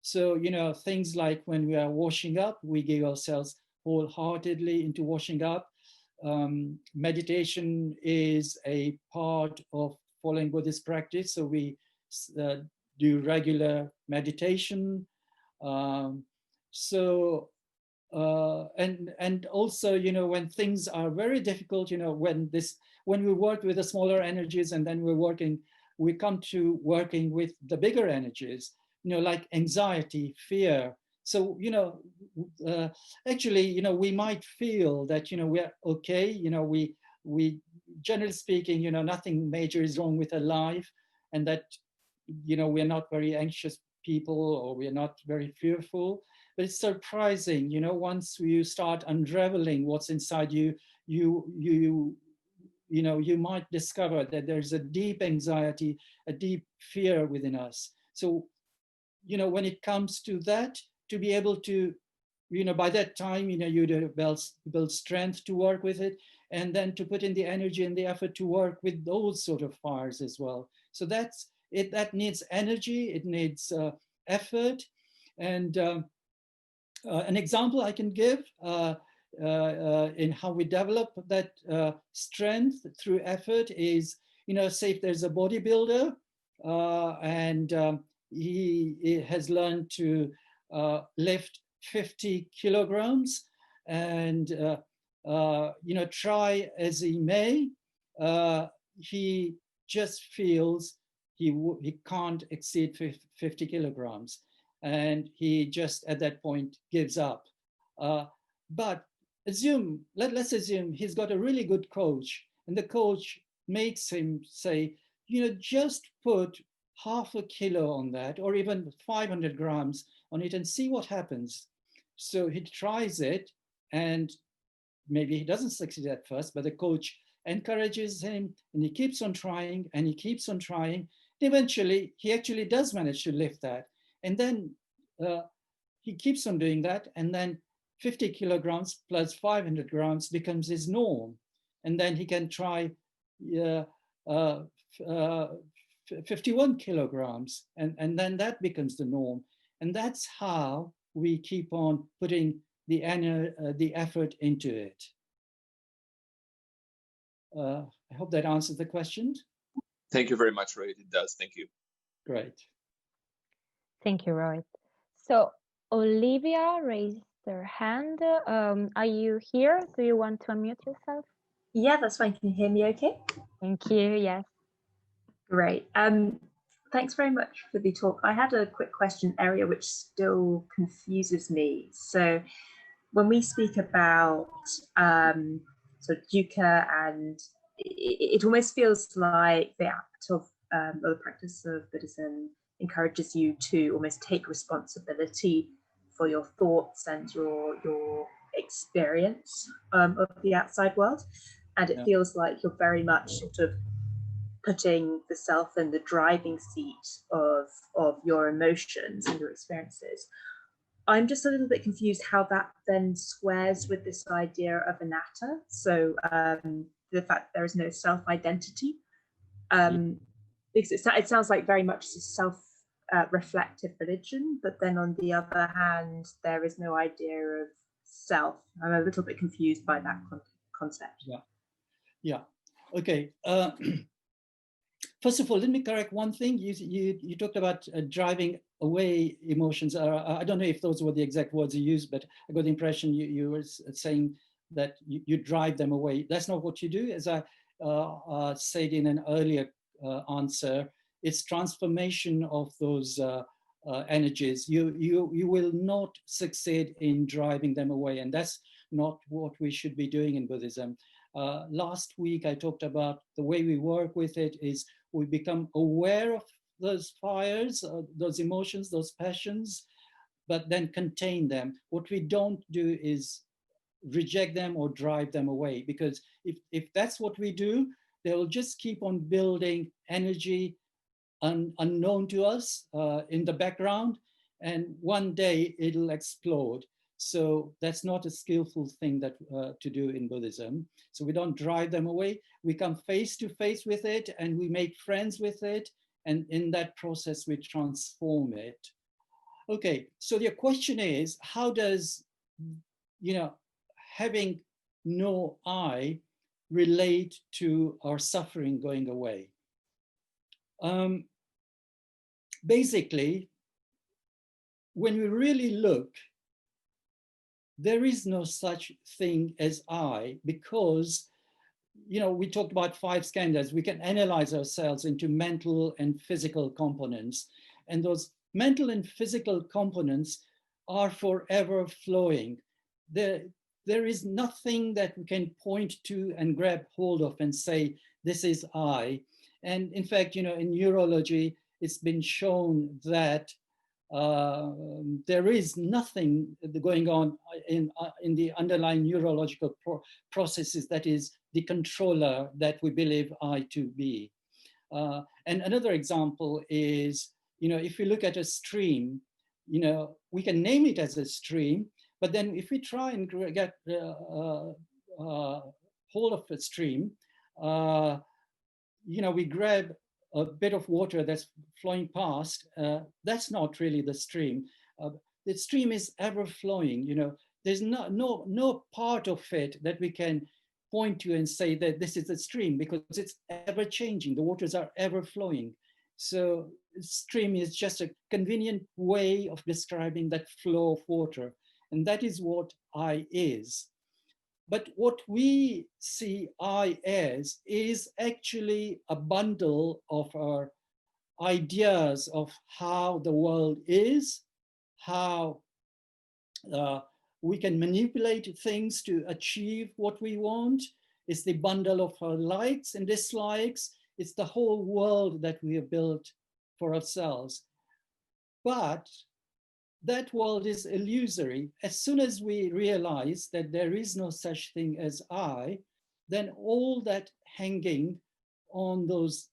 So, things like when we are washing up, we give ourselves wholeheartedly into washing up. Meditation is a part of following Buddhist practice. So we do regular meditation. And also, when things are very difficult, when we work with the smaller energies and then we come to working with the bigger energies, like anxiety, fear. So, actually, we might feel that, we're okay, we generally speaking, nothing major is wrong with our life, and that, we're not very anxious people, or we're not very fearful. But it's surprising, once you start unraveling what's inside you, you might discover that there's a deep anxiety, a deep fear within us. So, when it comes to that, to be able to, by that time, you build strength to work with it, and then to put in the energy and the effort to work with those sort of fires as well. So that's it. That needs energy. It needs effort. And an example I can give in how we develop that strength through effort is, say if there's a bodybuilder and he has learned to lift 50 kilograms, and try as he may, he just feels he can't exceed 50 kilograms, and he just at that point gives up. But let's assume he's got a really good coach, and the coach makes him say, just put half a kilo on that, or even 500 grams on it, and see what happens. So he tries it, and maybe he doesn't succeed at first, but the coach encourages him, and he keeps on trying, and he keeps on trying. Eventually, he actually does manage to lift that. And then he keeps on doing that, and then 50 kilograms plus 500 grams becomes his norm. And then he can try 51 kilograms, and then that becomes the norm. And that's how we keep on putting the effort into it. I hope that answers the question. Thank you very much, Rohit. It does. Thank you. Great. Thank you, Rohit. So Olivia raised her hand. Are you here? Do you want to unmute yourself? Yeah, that's fine. Can you hear me okay? Thank you. Yes. Great. Thanks very much for the talk. I had a quick question area which still confuses me. So when we speak about sort of dukkha, and it almost feels like the act of or the practice of Buddhism encourages you to almost take responsibility for your thoughts and your experience of the outside world. And it feels like you're very much sort of putting the self in the driving seat of your emotions and your experiences. I'm just a little bit confused how that then squares with this idea of anatta. So the fact there is no self-identity, because it sounds like very much a self-reflective religion, but then on the other hand, there is no idea of self. I'm a little bit confused by that concept. Yeah. Okay. First of all, let me correct one thing. You talked about driving away emotions. I don't know if those were the exact words you used, but I got the impression you were saying that you drive them away. That's not what you do. As I said in an earlier answer, it's transformation of those energies. You will not succeed in driving them away, and that's not what we should be doing in Buddhism. Last week, I talked about the way we work with it is we become aware of those fires, those emotions, those passions, but then contain them. What we don't do is reject them or drive them away, because if that's what we do, they will just keep on building energy unknown to us in the background, and one day it'll explode. So that's not a skillful thing that to do in Buddhism. So we don't drive them away. We come face to face with it and we make friends with it. And in that process, we transform it. Okay, so your question is, how does, having no I relate to our suffering going away? Basically, when we really look, there is no such thing as I, because, we talked about 5 skandhas. We can analyze ourselves into mental and physical components. And those mental and physical components are forever flowing. There is nothing that we can point to and grab hold of and say, this is I. And in fact, in neurology, it's been shown that there is nothing going on in the underlying neurological processes that is the controller that we believe I to be. And another example is, if we look at a stream, we can name it as a stream, but then if we try and get hold of a stream, we grab a bit of water that's flowing past, that's not really the stream. The stream is ever flowing, there's no part of it that we can point to and say that this is a stream, because it's ever changing, the waters are ever flowing. So stream is just a convenient way of describing that flow of water, and that is what I is. But what we see I as is actually a bundle of our ideas of how the world is, how we can manipulate things to achieve what we want. It's the bundle of our likes and dislikes. It's the whole world that we have built for ourselves. But that world is illusory. As soon as we realize that there is no such thing as I, then all that hanging on those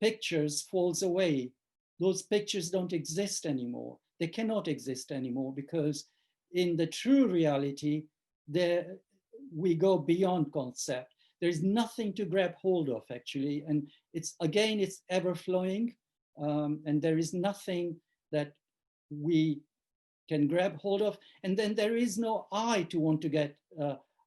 pictures falls away. Those pictures don't exist anymore. They cannot exist anymore, because in the true reality, we go beyond concept. There's nothing to grab hold of, actually. And it's ever flowing. And there is nothing that we can grab hold of. And then there is no I to want to get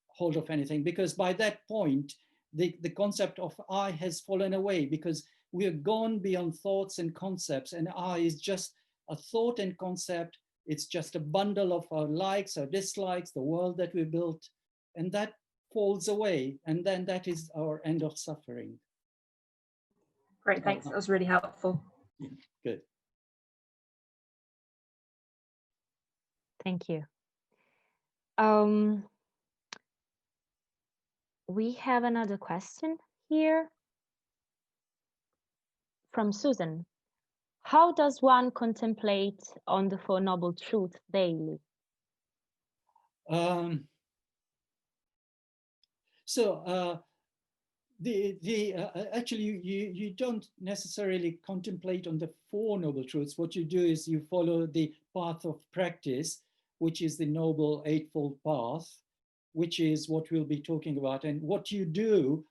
hold of anything, because by that point, the concept of I has fallen away, because we have gone beyond thoughts and concepts, and I is just a thought and concept. It's just a bundle of our likes, our dislikes, the world that we built, and that falls away. And then that is our end of suffering. Great, thanks. That was really helpful. Good. Thank you. We have another question here from Susan. How does one contemplate on the Four Noble Truths daily? Actually, you don't necessarily contemplate on the Four Noble Truths. What you do is you follow the path of practice, which is the Noble Eightfold Path, which is what we'll be talking about. And what you do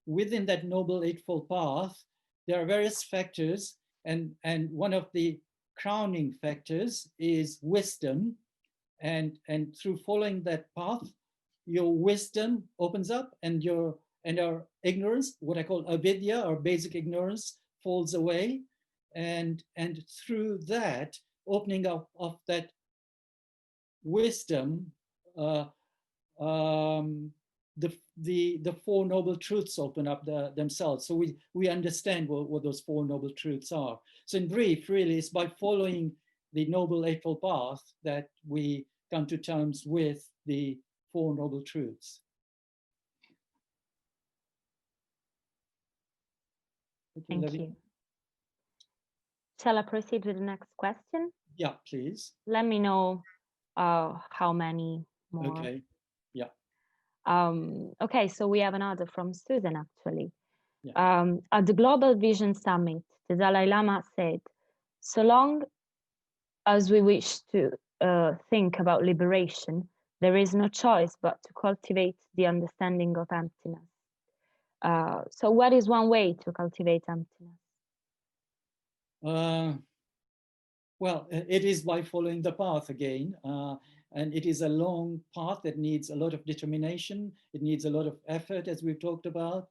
within that Noble Eightfold Path, there are various factors, and one of the crowning factors is wisdom. And through following that path, your wisdom opens up, and our ignorance, what I call avidya, or basic ignorance, falls away. And through that opening up of that wisdom, the Four Noble Truths open up themselves. So we understand what those Four Noble Truths are. So in brief, really, it's by following the Noble Eightfold Path that we come to terms with the Four Noble Truths. Okay, Thank you. Shall I proceed with the next question? Yeah, please. Let me know how many more. Okay, yeah. Okay, so we have another from Susan, actually. Yeah. At the Global Vision Summit, the Dalai Lama said, so long as we wish to think about liberation, there is no choice but to cultivate the understanding of emptiness. So what is one way to cultivate emptiness? Well, it is by following the path again. And it is a long path that needs a lot of determination. It needs a lot of effort, as we've talked about.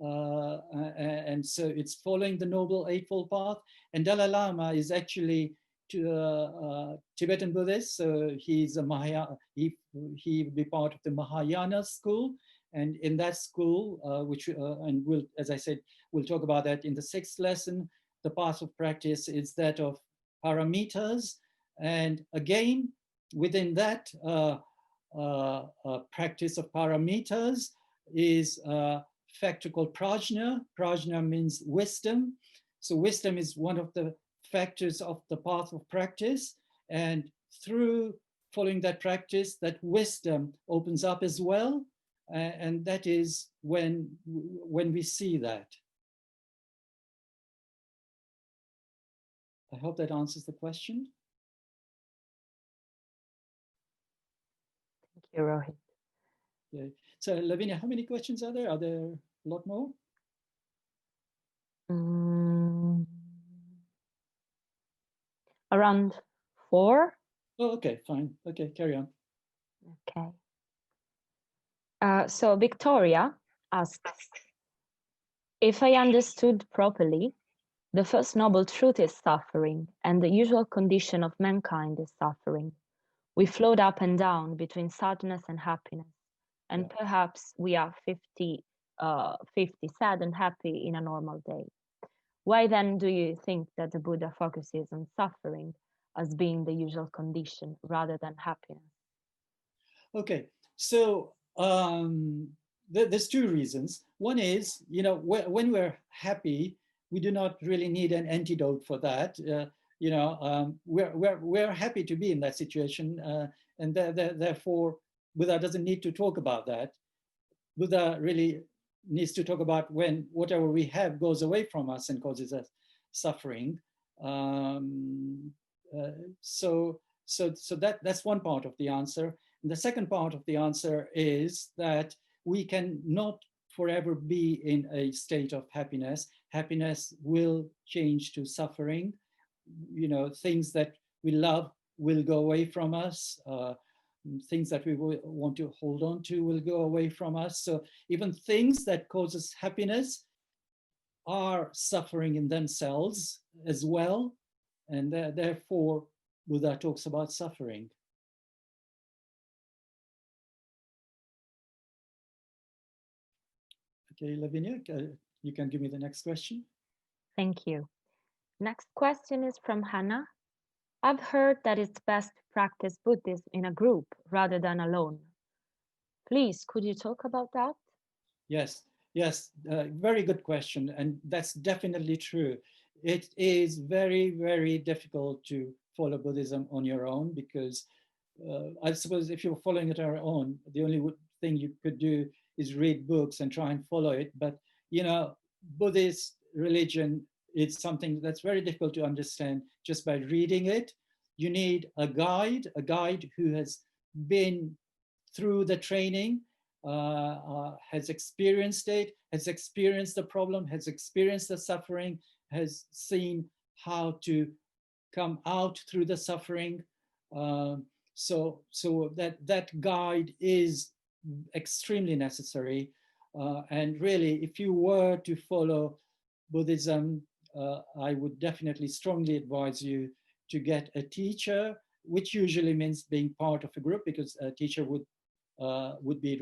And so it's following the Noble Eightfold Path. And Dalai Lama is actually Tibetan Buddhist. So he's a he would be part of the Mahayana school. And in that school, and we'll, as I said, we'll talk about that in the 6th lesson, the path of practice is that of paramitas. And again, within that practice of paramitas is a factor called prajna. Prajna means wisdom. So wisdom is one of the factors of the path of practice. And through following that practice, that wisdom opens up as well. And that is when we see that. I hope that answers the question. Thank you, Rohit. Okay. So, Lavinia, how many questions are there? Are there a lot more? Around 4. Oh, okay, fine. Okay, carry on. Okay. So Victoria asks, if I understood properly, the first noble truth is suffering, and the usual condition of mankind is suffering. We float up and down between sadness and happiness, and perhaps we are 50 sad and happy in a normal day. Why then do you think that the Buddha focuses on suffering as being the usual condition rather than happiness? Okay, so there's 2 reasons. One is, when we're happy, we do not really need an antidote for that. We're happy to be in that situation, and therefore Buddha doesn't need to talk about that. Buddha really needs to talk about when whatever we have goes away from us and causes us suffering. So that's one part of the answer. And the second part of the answer is that we can not forever be in a state of happiness. Happiness will change to suffering. Things that we love will go away from us. Things that we want to hold on to will go away from us. So even things that cause us happiness are suffering in themselves as well. And therefore, Buddha talks about suffering. Okay, Lavinia, you can give me the next question. Thank you. Next question is from Hannah. I've heard that it's best to practice Buddhism in a group rather than alone. Please, could you talk about that? Yes, yes, very good question. And that's definitely true. It is very, very difficult to follow Buddhism on your own because I suppose if you're following it on your own, the only thing you could do is read books and try and follow it. But, you know, Buddhist religion, it's something that's very difficult to understand just by reading it. You need a guide who has been through the training, has experienced it, has experienced the problem, has experienced the suffering, has seen how to come out through the suffering. So that guide is extremely necessary. And really, if you were to follow Buddhism, I would definitely strongly advise you to get a teacher, which usually means being part of a group, because a teacher would be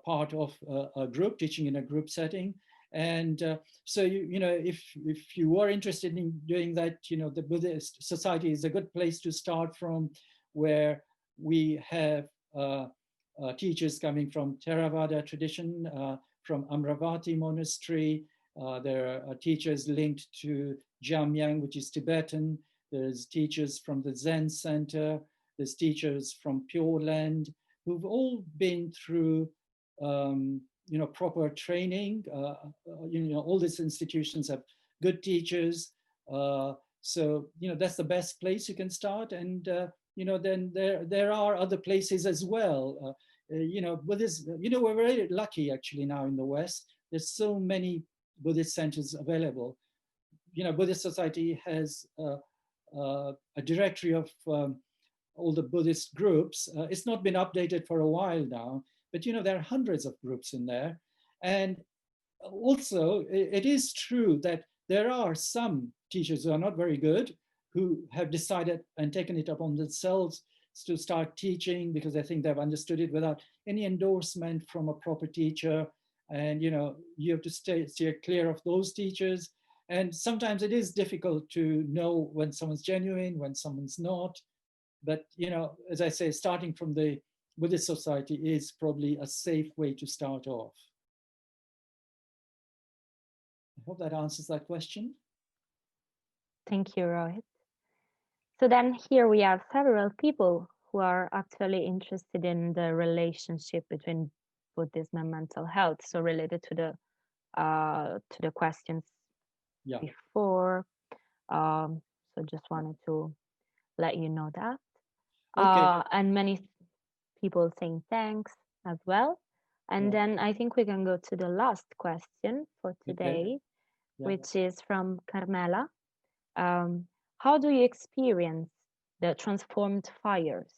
part of a group, teaching in a group setting. And so if you are interested in doing that, the Buddhist Society is a good place to start from, where we have teachers coming from Theravada tradition, from Amravati monastery. There are teachers linked to Jamyang, which is Tibetan. There's teachers from the Zen Centre. There's teachers from Pure Land, who've all been through proper training. All these institutions have good teachers. So that's the best place you can start. And then there are other places as well. Buddhist, we're very lucky actually now in the West. There's so many Buddhist centers available. Buddhist Society has a directory of all the Buddhist groups. It's not been updated for a while now, but there are hundreds of groups in there. And also, it is true that there are some teachers who are not very good, who have decided and taken it upon themselves to start teaching because they think they've understood it without any endorsement from a proper teacher. And you have to steer clear of those teachers. And sometimes it is difficult to know when someone's genuine, when someone's not. But as I say, starting from the Buddhist Society is probably a safe way to start off. I hope that answers that question. Thank you, Rohit. So then here we have several people who are actually interested in the relationship between Buddhism and mental health. So related to the questions before. So just wanted to let you know that. Okay. And many people saying thanks as well. And then I think we can go to the last question for today, which is from Carmela. How do you experience the transformed fires?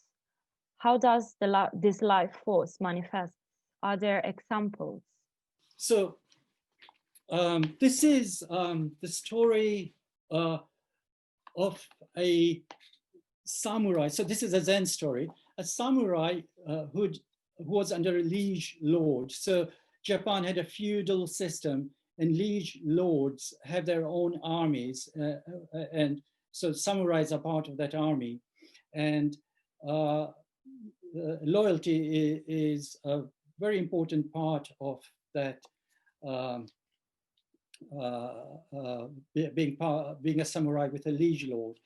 How does this life force manifest? Are there examples? So this is the story of a samurai. So this is a Zen story. A samurai who was under a liege lord. So Japan had a feudal system, and liege lords have their own armies, and so samurais are part of that army. And loyalty is a very important part of that, being a samurai with a liege lord.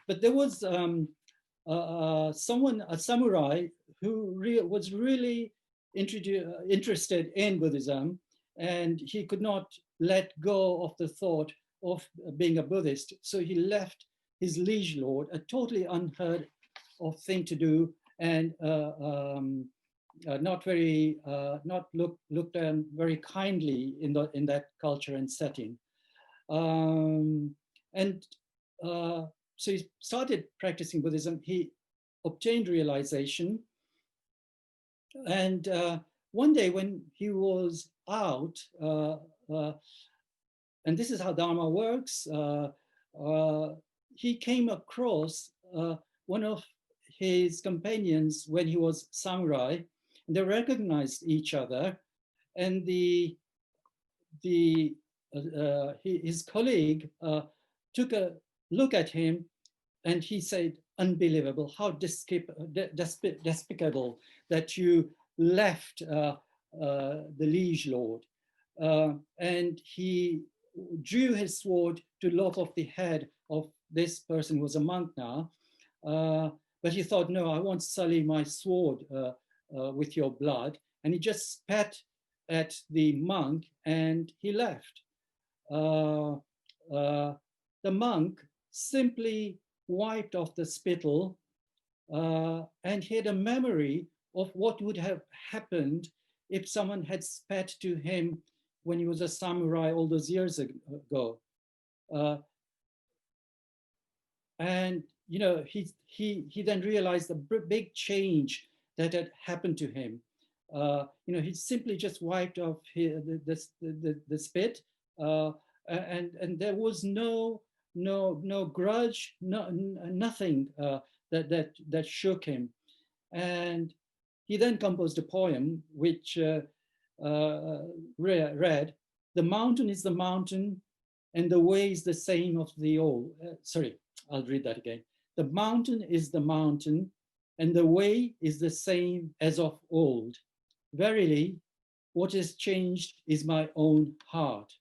But there was a samurai who was really interested in Buddhism, and he could not let go of the thought of being a Buddhist. So he left his liege lord, a totally unheard of thing to do, and not looked at very kindly in that culture and setting. So he started practicing Buddhism. He obtained realization. And one day when he was out, and this is how Dharma works, he came across one of his companions when he was samurai. And they recognized each other. And the his colleague took a look at him, and he said, "Unbelievable! How despicable that you left the liege lord." And he drew his sword to lop off the head of this person who was a monk now. But he thought, no, I won't sully my sword with your blood. And he just spat at the monk and he left. The monk simply wiped off the spittle and he had a memory of what would have happened if someone had spat to him when he was a samurai all those years ago. And you know, he then realized the big change that had happened to him. You know, he simply just wiped off the spit, and there was no grudge, nothing that shook him. And he then composed a poem which read, "The mountain is the mountain, and the way is the same of the old." Sorry, I'll read that again. "The mountain is the mountain, and the way is the same as of old. Verily, what has changed is my own heart."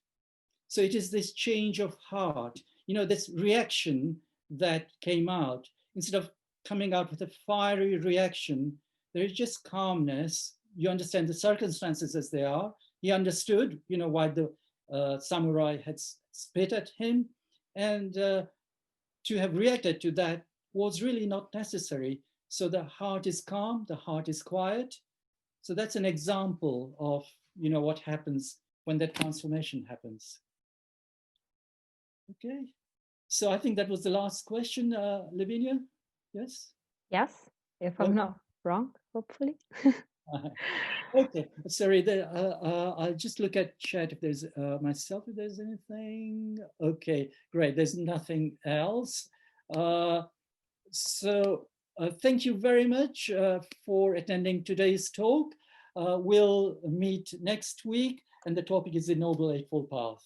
So it is this change of heart, you know, this reaction that came out. Instead of coming out with a fiery reaction, there is just calmness. You understand the circumstances as they are. He understood, you know, why the samurai had spit at him, and to have reacted to that was really not necessary. So the heart is calm, the heart is quiet. So that's an example of, you know, what happens when that transformation happens. Okay, so I think that was the last question, Lavinia. Yes? Yes, if I'm not wrong, hopefully. Okay, sorry, I'll just look at chat if there's myself, if there's anything. Okay, great, there's nothing else. So thank you very much for attending today's talk. We'll meet next week, and the topic is the Noble Eightfold Path.